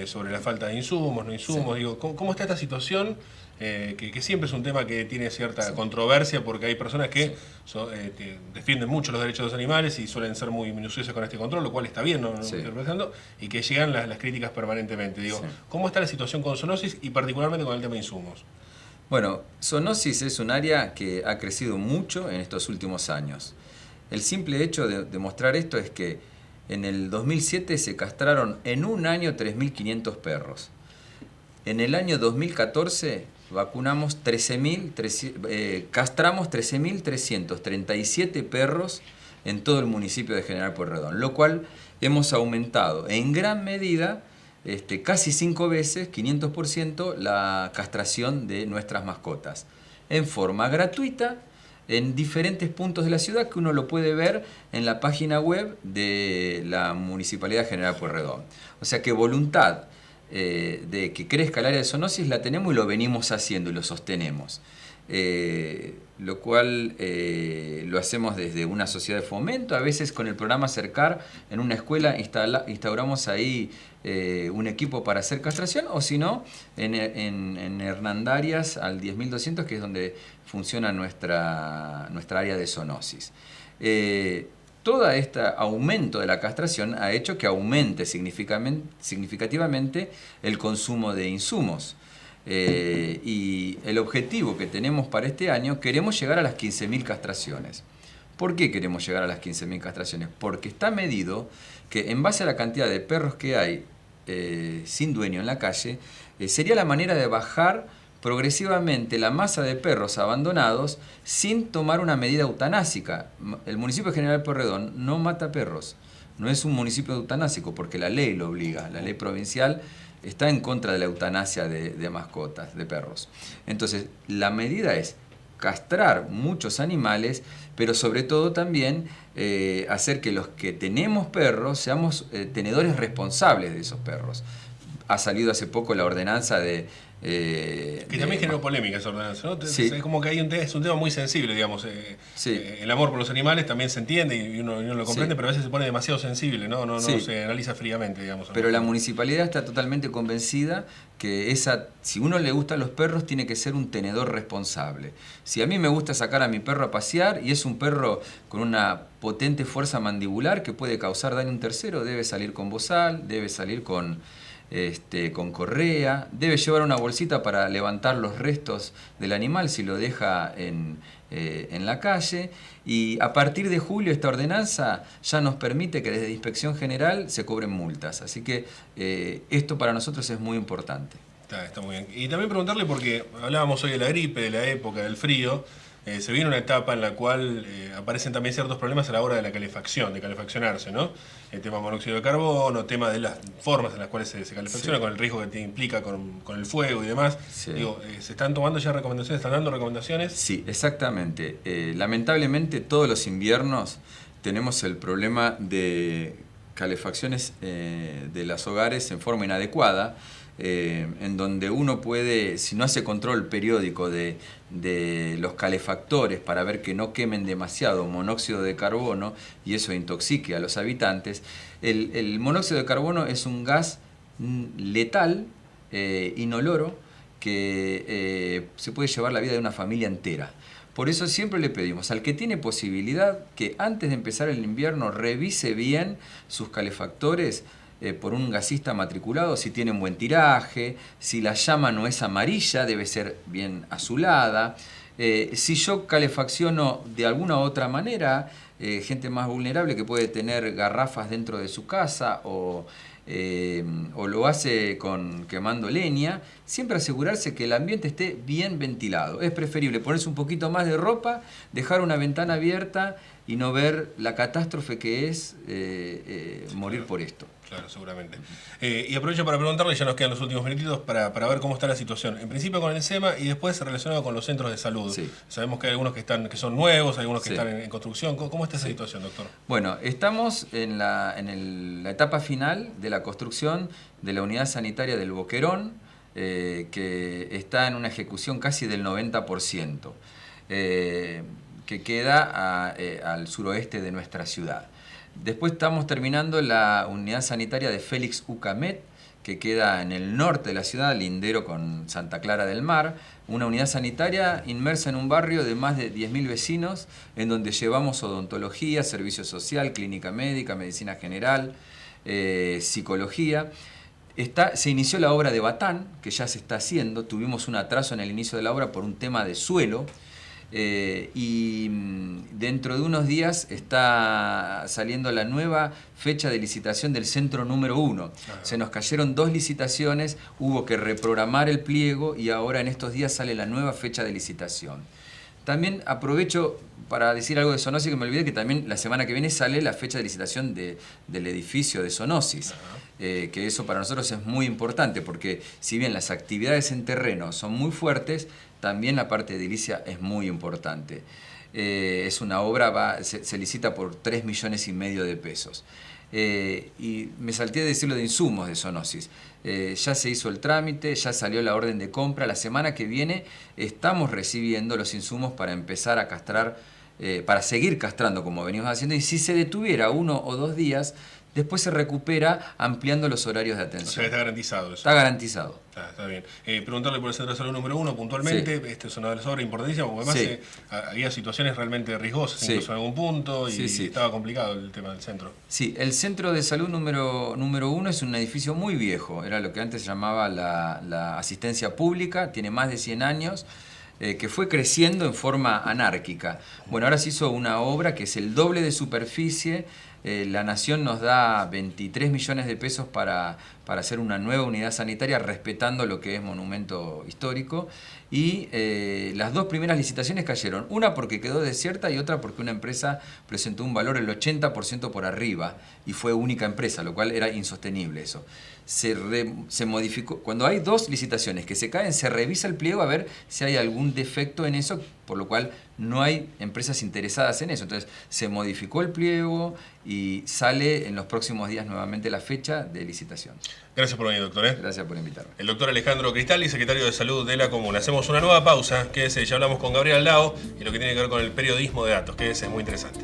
sobre la falta de insumos, no insumos. Sí. Digo, ¿cómo está esta situación? Que siempre es un tema que tiene cierta controversia, porque hay personas que defienden mucho los derechos de los animales y suelen ser muy minuciosas con este control, lo cual está bien, no estoy representando, y que llegan las críticas permanentemente. Digo, ¿cómo está la situación con zoonosis y particularmente con el tema de insumos? Bueno, zoonosis es un área que ha crecido mucho en estos últimos años. El simple hecho de demostrar esto es que en el 2007 se castraron en un año 3.500 perros. En el año 2014 castramos 13.337 perros en todo el municipio de General Pueyrredón, lo cual hemos aumentado en gran medida, casi 5 veces, 500%, la castración de nuestras mascotas, en forma gratuita, en diferentes puntos de la ciudad, que uno lo puede ver en la página web de la Municipalidad de General Pueyrredón. O sea que voluntad de que crezca el área de zoonosis la tenemos y lo venimos haciendo y lo sostenemos. lo cual lo hacemos desde una sociedad de fomento. A veces con el programa Acercar en una escuela instauramos ahí un equipo para hacer castración, o si no, en Hernandarias al 10.200, que es donde funciona nuestra área de zoonosis. Todo este aumento de la castración ha hecho que aumente significativamente el consumo de insumos. Y el objetivo que tenemos para este año, queremos llegar a las 15.000 castraciones. ¿Por qué queremos llegar a las 15.000 castraciones? Porque está medido que en base a la cantidad de perros que hay sin dueño en la calle, sería la manera de bajar progresivamente la masa de perros abandonados sin tomar una medida eutanásica. El municipio de General Pueyrredón no mata perros, no es un municipio eutanásico porque la ley lo obliga, la ley provincial está en contra de la eutanasia de mascotas, de perros. Entonces, la medida es castrar muchos animales, pero sobre todo también hacer que los que tenemos perros seamos tenedores responsables de esos perros. Ha salido hace poco la ordenanza que también generó polémica esa ordenanza, ¿no? Sí. Es como que es un tema muy sensible, digamos. Sí. El amor por los animales también se entiende y uno lo comprende, Sí. pero a veces se pone demasiado sensible, no Sí. se analiza fríamente, digamos. Pero la municipalidad está totalmente convencida que si uno le gustan los perros, tiene que ser un tenedor responsable. Si a mí me gusta sacar a mi perro a pasear y es un perro con una potente fuerza mandibular que puede causar daño a un tercero, debe salir con bozal, debe salir con correa, debe llevar una bolsita para levantar los restos del animal si lo deja en la calle, y a partir de julio esta ordenanza ya nos permite que desde Inspección General se cobren multas, así que esto para nosotros es muy importante. Está muy bien. Y también preguntarle, porque hablábamos hoy de la gripe, de la época del frío, se viene una etapa en la cual aparecen también ciertos problemas a la hora de la calefacción, de calefaccionarse, ¿no? El tema monóxido de carbono, tema de las formas en las cuales se calefacciona, sí, con el riesgo que te implica con el fuego y demás. Sí. Digo, ¿se están tomando ya recomendaciones? ¿Están dando recomendaciones? Sí, exactamente. Lamentablemente todos los inviernos tenemos el problema de calefacciones de los hogares en forma inadecuada, en donde uno puede, si no hace control periódico de los calefactores para ver que no quemen demasiado monóxido de carbono y eso intoxique a los habitantes, el monóxido de carbono es un gas letal, inoloro, que se puede llevar la vida de una familia entera. Por eso siempre le pedimos al que tiene posibilidad que antes de empezar el invierno revise bien sus calefactores por un gasista matriculado, si tienen buen tiraje, si la llama no es amarilla, debe ser bien azulada. Si yo calefacciono de alguna u otra manera, gente más vulnerable que puede tener garrafas dentro de su casa o lo hace quemando leña, siempre asegurarse que el ambiente esté bien ventilado. Es preferible ponerse un poquito más de ropa, dejar una ventana abierta y no ver la catástrofe que es morir por esto. Claro, seguramente. Y aprovecho para preguntarle, ya nos quedan los últimos minutitos, para ver cómo está la situación. En principio con el SEMA y después relacionado con los centros de salud. Sí. Sabemos que hay algunos que son nuevos, hay algunos que están en construcción. ¿Cómo está esa situación, doctor? Bueno, estamos en la etapa final de la construcción de la unidad sanitaria del Boquerón, que está en una ejecución casi del 90%, que queda al suroeste de nuestra ciudad. Después estamos terminando la unidad sanitaria de Félix Ucamet, que queda en el norte de la ciudad, lindero con Santa Clara del Mar, una unidad sanitaria inmersa en un barrio de más de 10.000 vecinos, en donde llevamos odontología, servicio social, clínica médica, medicina general, psicología. Se inició la obra de Batán, que ya se está haciendo, tuvimos un atraso en el inicio de la obra por un tema de suelo, y dentro de unos días está saliendo la nueva fecha de licitación del centro número 1. Se nos cayeron 2 licitaciones, hubo que reprogramar el pliego y ahora en estos días sale la nueva fecha de licitación. También aprovecho para decir algo de zoonosis, que me olvidé, que también la semana que viene sale la fecha de licitación del edificio de zoonosis. Que eso para nosotros es muy importante, porque si bien las actividades en terreno son muy fuertes, también la parte edilicia es muy importante. Es una obra, se licita por 3,5 millones de pesos. y me salté de decirlo de insumos de zoonosis. Ya se hizo el trámite, ya salió la orden de compra. La semana que viene estamos recibiendo los insumos para empezar a castrar, para seguir castrando como venimos haciendo, y si se detuviera 1 o 2 días, después se recupera ampliando los horarios de atención. O sea, está garantizado eso. Está garantizado. Está bien. Preguntarle por el Centro de Salud número 1 puntualmente. Sí. Este es una de las obras importantísimas, porque además había situaciones realmente riesgosas, incluso en algún punto, y estaba complicado el tema del centro. Sí, el Centro de Salud número 1 es un edificio muy viejo. Era lo que antes se llamaba la asistencia pública, tiene más de 100 años. Que fue creciendo en forma anárquica. Bueno, ahora se hizo una obra que es el doble de superficie. La Nación nos da 23 millones de pesos para hacer una nueva unidad sanitaria respetando lo que es monumento histórico. Y las 2 primeras licitaciones cayeron. Una porque quedó desierta y otra porque una empresa presentó un valor el 80% por arriba y fue única empresa, lo cual era insostenible eso. Se modificó. Cuando hay 2 licitaciones que se caen, se revisa el pliego a ver si hay algún defecto en eso, por lo cual no hay empresas interesadas en eso. Entonces se modificó el pliego y sale en los próximos días nuevamente la fecha de licitación. Gracias por venir, doctor. Gracias por invitarme. El doctor Alejandro Cristaldi, secretario de Salud de la Comuna. Hacemos una nueva pausa, quédese, ya hablamos con Gabriel Aldao y lo que tiene que ver con el periodismo de datos, que es muy interesante.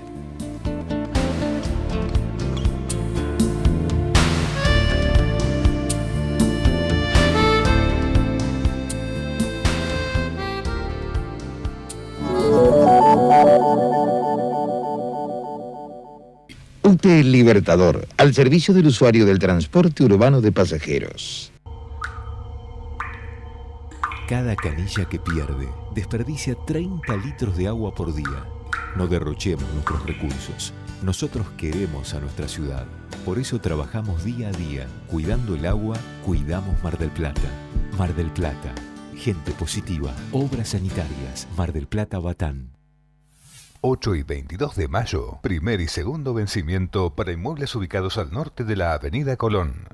UTE Libertador, al servicio del usuario del transporte urbano de pasajeros. Cada canilla que pierde desperdicia 30 litros de agua por día. No derrochemos nuestros recursos. Nosotros queremos a nuestra ciudad. Por eso trabajamos día a día. Cuidando el agua, cuidamos Mar del Plata. Mar del Plata. Gente positiva. Obras sanitarias. Mar del Plata, Batán. 8 y 22 de mayo, primer y segundo vencimiento para inmuebles ubicados al norte de la Avenida Colón.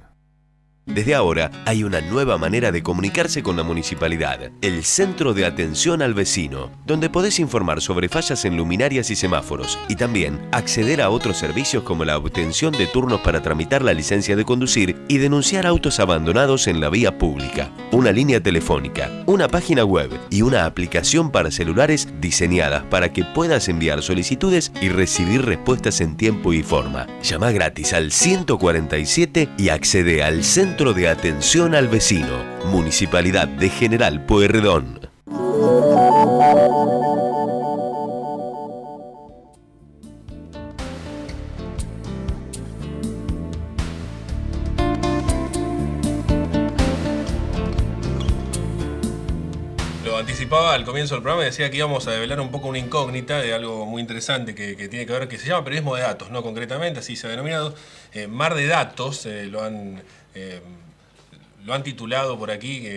Desde ahora hay una nueva manera de comunicarse con la municipalidad, el Centro de Atención al Vecino, donde podés informar sobre fallas en luminarias y semáforos y también acceder a otros servicios como la obtención de turnos para tramitar la licencia de conducir y denunciar autos abandonados en la vía pública, una línea telefónica, una página web y una aplicación para celulares diseñadas para que puedas enviar solicitudes y recibir respuestas en tiempo y forma. Llama gratis al 147 y accede al Centro de Atención al Vecino, Municipalidad de General Pueyrredón. Lo anticipaba al comienzo del programa y decía que íbamos a develar un poco una incógnita de algo muy interesante que tiene que ver, que se llama periodismo de datos, no concretamente, así se ha denominado. Mar de Datos, lo han titulado por aquí,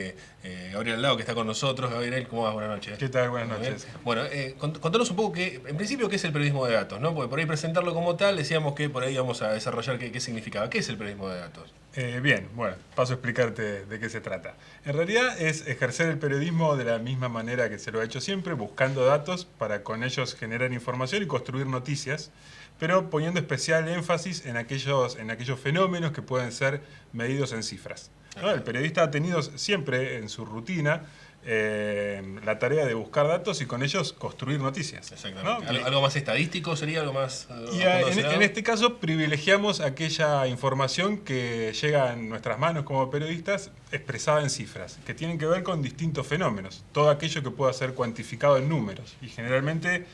Gabriel Aldao, que está con nosotros. Gabriel, ¿cómo vas? Buenas noches. ¿Qué tal? Buenas noches. Bueno, contanos un poco, en principio, ¿qué es el periodismo de datos? ¿No? Porque por ahí presentarlo como tal, decíamos que por ahí íbamos a desarrollar qué significaba. ¿Qué es el periodismo de datos? Bien, bueno, paso a explicarte de qué se trata. En realidad es ejercer el periodismo de la misma manera que se lo ha hecho siempre, buscando datos para con ellos generar información y construir noticias, pero poniendo especial énfasis en aquellos fenómenos que pueden ser medidos en cifras, ¿no? El periodista ha tenido siempre en su rutina la tarea de buscar datos y con ellos construir noticias. Exactamente. ¿No? ¿Algo más estadístico sería? ¿Algo más? En este caso privilegiamos aquella información que llega en nuestras manos como periodistas expresada en cifras, que tienen que ver con distintos fenómenos, todo aquello que pueda ser cuantificado en números. Y generalmente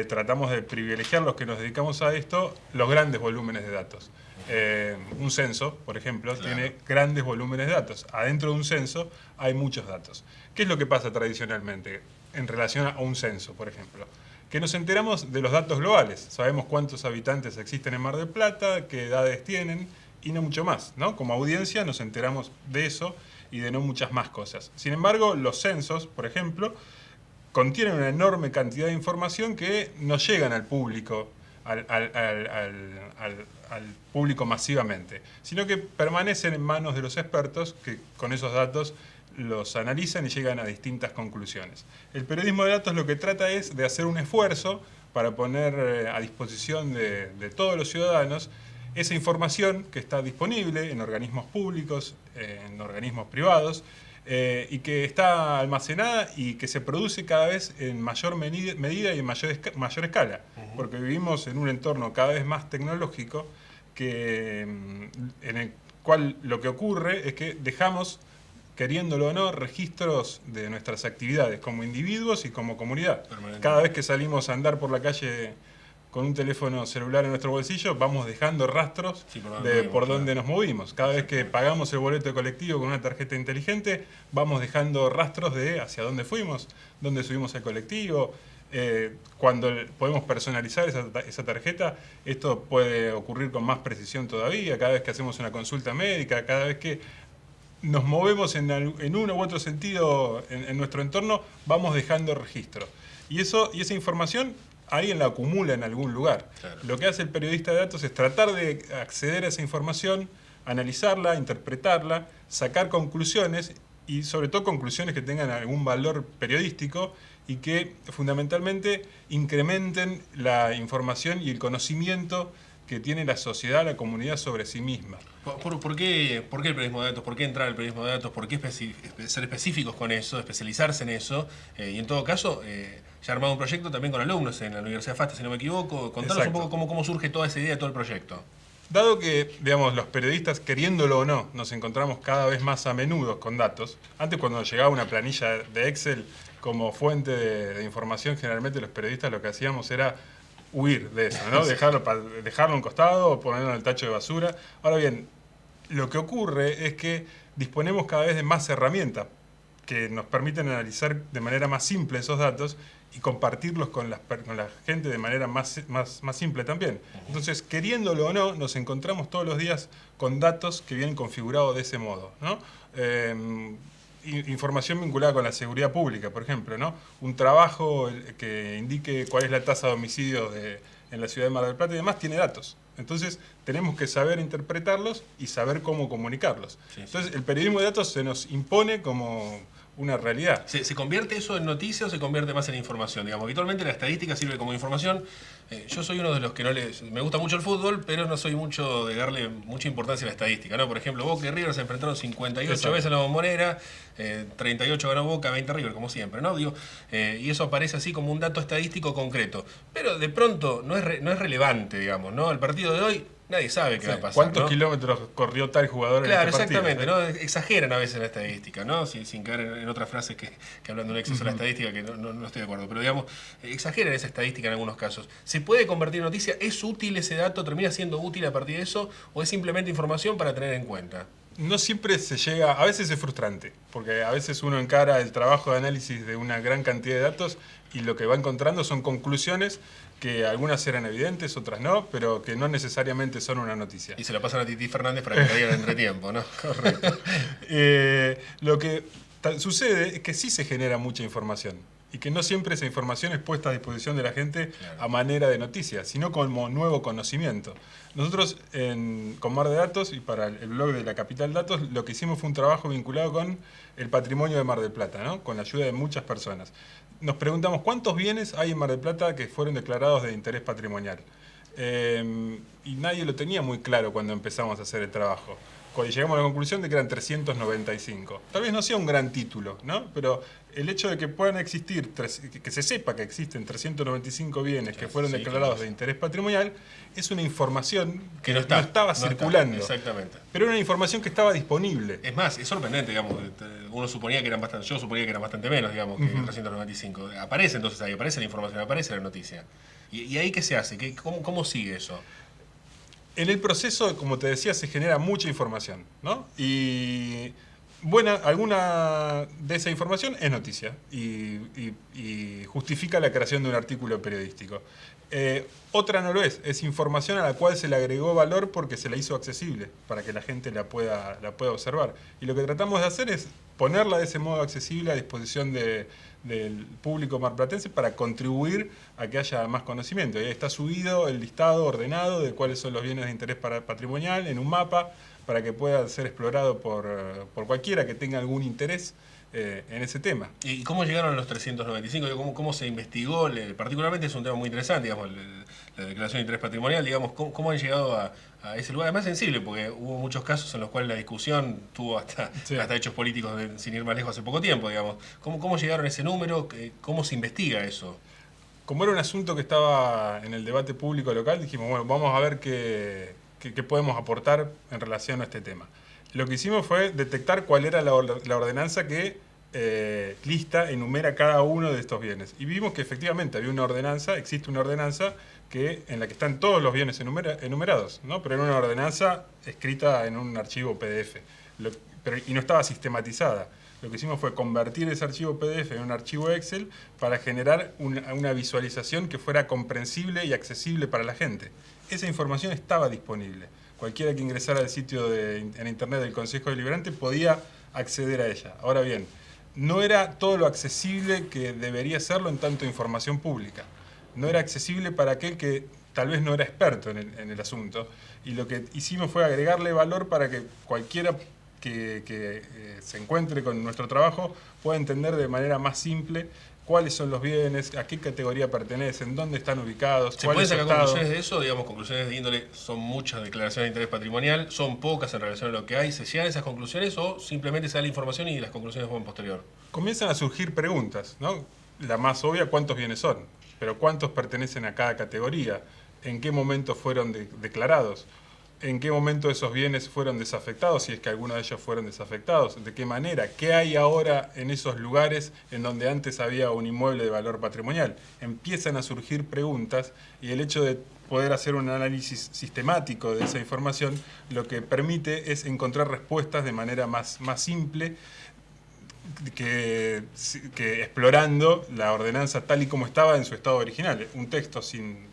tratamos de privilegiar, los que nos dedicamos a esto, los grandes volúmenes de datos. Un censo, por ejemplo, tiene grandes volúmenes de datos. Adentro de un censo hay muchos datos. ¿Qué es lo que pasa tradicionalmente en relación a un censo, por ejemplo? Que nos enteramos de los datos globales. Sabemos cuántos habitantes existen en Mar del Plata, qué edades tienen y no mucho más, ¿no? Como audiencia nos enteramos de eso y de no muchas más cosas. Sin embargo, los censos, por ejemplo, contienen una enorme cantidad de información que no llegan al público, al público masivamente, sino que permanecen en manos de los expertos que con esos datos los analizan y llegan a distintas conclusiones. El periodismo de datos lo que trata es de hacer un esfuerzo para poner a disposición de todos los ciudadanos esa información que está disponible en organismos públicos, en organismos privados, y que está almacenada y que se produce cada vez en mayor medida y en mayor escala, porque vivimos en un entorno cada vez más tecnológico en el cual lo que ocurre es que dejamos, queriéndolo o no, registros de nuestras actividades como individuos y como comunidad. Cada vez que salimos a andar por la calle con un teléfono celular en nuestro bolsillo, vamos dejando rastros por dónde nos movimos. Cada vez que pagamos el boleto de colectivo con una tarjeta inteligente, vamos dejando rastros de hacia dónde fuimos, dónde subimos el colectivo. Cuando podemos personalizar esa tarjeta, esto puede ocurrir con más precisión todavía. Cada vez que hacemos una consulta médica, cada vez que nos movemos en uno u otro sentido en nuestro entorno, vamos dejando registro. Y esa información alguien la acumula en algún lugar. Claro. Lo que hace el periodista de datos es tratar de acceder a esa información, analizarla, interpretarla, sacar conclusiones y sobre todo conclusiones que tengan algún valor periodístico y que fundamentalmente incrementen la información y el conocimiento que tiene la sociedad, la comunidad sobre sí misma. ¿Por qué el periodismo de datos? ¿Por qué entrar al periodismo de datos? ¿Por qué ser específicos con eso, especializarse en eso? Y en todo caso, ya armado un proyecto también con alumnos en la Universidad FASTA, si no me equivoco. Contanos un poco cómo surge toda esa idea de todo el proyecto. Dado que, digamos, los periodistas, queriéndolo o no, nos encontramos cada vez más a menudo con datos. Antes, cuando llegaba una planilla de Excel como fuente de información, generalmente los periodistas lo que hacíamos era huir de eso, ¿no? Dejarlo a un costado o ponerlo en el tacho de basura. Ahora bien, lo que ocurre es que disponemos cada vez de más herramientas que nos permiten analizar de manera más simple esos datos y compartirlos con la gente de manera más simple también. Entonces, queriéndolo o no, nos encontramos todos los días con datos que vienen configurados de ese modo, ¿no? Información vinculada con la seguridad pública, por ejemplo, ¿no? Un trabajo que indique cuál es la tasa de homicidios en la ciudad de Mar del Plata y demás tiene datos. Entonces, tenemos que saber interpretarlos y saber cómo comunicarlos. Sí, entonces, el periodismo de datos se nos impone como una realidad. ¿Se convierte eso en noticia o se convierte más en información? Digamos, habitualmente la estadística sirve como información. Yo soy uno de los que me gusta mucho el fútbol, pero no soy mucho de darle mucha importancia a la estadística, ¿no? Por ejemplo, Boca y River se enfrentaron 58 veces en la Bombonera, 38 ganó Boca, 20 River, como siempre, ¿no? Digo, y eso aparece así como un dato estadístico concreto. Pero de pronto no es relevante, digamos, ¿no? El partido de hoy, nadie sabe qué va a pasar. ¿Cuántos kilómetros corrió tal jugador en este partido? Claro, exactamente, ¿no? Exageran a veces la estadística, ¿no? Sin caer en otras frases que hablan de un exceso de la estadística, que no estoy de acuerdo. Pero digamos, exageran esa estadística en algunos casos. ¿Se puede convertir en noticia? ¿Es útil ese dato? ¿Termina siendo útil a partir de eso? ¿O es simplemente información para tener en cuenta? No siempre se llega, a veces es frustrante, porque a veces uno encara el trabajo de análisis de una gran cantidad de datos y lo que va encontrando son conclusiones que algunas eran evidentes, otras no, pero que no necesariamente son una noticia. Y se la pasan a Titi Fernández para que traiga el entretiempo, ¿no? Correcto. Lo que sucede es que sí se genera mucha información y que no siempre esa información es puesta a disposición de la gente a manera de noticia, sino como nuevo conocimiento. Nosotros con Mar de Datos y para el blog de la Capital Datos lo que hicimos fue un trabajo vinculado con el patrimonio de Mar del Plata, ¿no? Con la ayuda de muchas personas. Nos preguntamos cuántos bienes hay en Mar del Plata que fueron declarados de interés patrimonial. Y nadie lo tenía muy claro cuando empezamos a hacer el trabajo. Cuando llegamos a la conclusión de que eran 395. Tal vez no sea un gran título, ¿no? Pero el hecho de que puedan existir, que se sepa que existen 395 bienes que fueron declarados de interés patrimonial, es una información que no estaba circulando. Exactamente. Pero era una información que estaba disponible. Es más, es sorprendente, digamos. Uno suponía que eran bastante, yo suponía que eran bastante menos, digamos, que 395. Aparece entonces ahí, aparece la información, aparece la noticia. ¿Y ahí qué se hace? ¿Cómo sigue eso? En el proceso, como te decía, se genera mucha información, ¿no? Y alguna de esa información es noticia y justifica la creación de un artículo periodístico. Otra no lo es información a la cual se le agregó valor porque se la hizo accesible para que la gente la pueda observar. Y lo que tratamos de hacer es ponerla de ese modo accesible a disposición del público marplatense para contribuir a que haya más conocimiento. Y ahí está subido el listado ordenado de cuáles son los bienes de interés patrimonial en un mapa para que pueda ser explorado por cualquiera que tenga algún interés en ese tema. ¿Y cómo llegaron a los 395? ¿Cómo se investigó? Particularmente es un tema muy interesante, digamos, la declaración de interés patrimonial, digamos, ¿cómo han llegado a ese lugar? Además sensible, porque hubo muchos casos en los cuales la discusión tuvo hasta hechos políticos sin ir más lejos hace poco tiempo, digamos. ¿Cómo llegaron a ese número? ¿Cómo se investiga eso? Como era un asunto que estaba en el debate público local, dijimos, bueno, vamos a ver qué podemos aportar en relación a este tema. Lo que hicimos fue detectar cuál era la ordenanza que enumera cada uno de estos bienes. Y vimos que efectivamente había una ordenanza, existe una ordenanza en la que están todos los bienes enumerados, ¿no? Pero era una ordenanza escrita en un archivo PDF y no estaba sistematizada. Lo que hicimos fue convertir ese archivo PDF en un archivo Excel para generar una visualización que fuera comprensible y accesible para la gente. Esa información estaba disponible. Cualquiera que ingresara al sitio en internet del Consejo Deliberante podía acceder a ella. Ahora bien, no era todo lo accesible que debería serlo en tanto información pública. No era accesible para aquel que tal vez no era experto en el asunto. Y lo que hicimos fue agregarle valor para que cualquiera que se encuentre con nuestro trabajo pueda entender de manera más simple cuáles son los bienes, a qué categoría pertenecen, dónde están ubicados. ¿Se pueden sacar conclusiones de eso? Digamos, conclusiones de índole, son muchas declaraciones de interés patrimonial, son pocas en relación a lo que hay. ¿Se llegan a esas conclusiones o simplemente se da la información y las conclusiones van posterior? Comienzan a surgir preguntas, ¿no? La más obvia, ¿cuántos bienes son? Pero ¿cuántos pertenecen a cada categoría? ¿En qué momento fueron declarados? ¿En qué momento esos bienes fueron desafectados? Si es que algunos de ellos fueron desafectados. ¿De qué manera? ¿Qué hay ahora en esos lugares en donde antes había un inmueble de valor patrimonial? Empiezan a surgir preguntas y el hecho de poder hacer un análisis sistemático de esa información lo que permite es encontrar respuestas de manera más simple que explorando la ordenanza tal y como estaba en su estado original. Un texto sin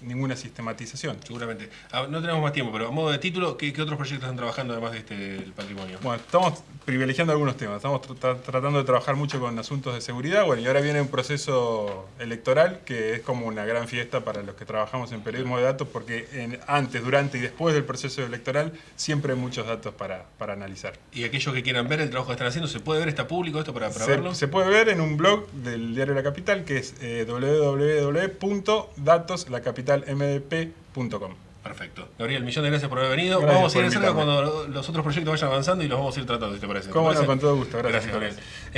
ninguna sistematización. Seguramente. No tenemos más tiempo, pero a modo de título, ¿qué otros proyectos están trabajando además de el patrimonio? Bueno, estamos privilegiando algunos temas. Estamos tratando de trabajar mucho con asuntos de seguridad. Bueno, y ahora viene un proceso electoral que es como una gran fiesta para los que trabajamos en periodismo de datos, porque antes, durante y después del proceso electoral siempre hay muchos datos para analizar. Y aquellos que quieran ver el trabajo que están haciendo, ¿se puede ver? ¿Está público esto para verlo? Se puede ver en un blog del Diario La Capital que es www.datoslacapitalmdp.com. Perfecto. Gabriel, millón de gracias por haber venido. Gracias, vamos a ir cerca cuando los otros proyectos vayan avanzando y los vamos a ir tratando, si te parece. Cómo no, con todo gusto. Gracias, Gabriel.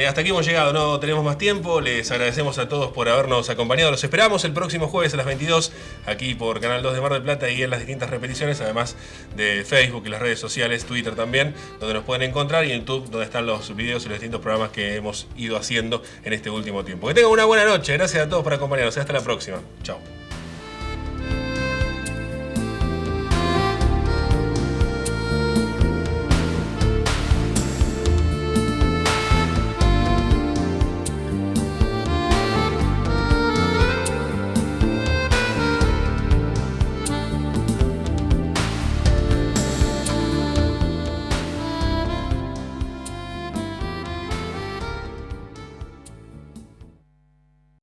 Hasta aquí hemos llegado, no tenemos más tiempo. Les agradecemos a todos por habernos acompañado. Los esperamos el próximo jueves a las 22 aquí por Canal 2 de Mar del Plata y en las distintas repeticiones, además de Facebook y las redes sociales, Twitter también, donde nos pueden encontrar, y en YouTube, donde están los videos y los distintos programas que hemos ido haciendo en este último tiempo. Que tengan una buena noche. Gracias a todos por acompañarnos. Hasta la próxima. Chao.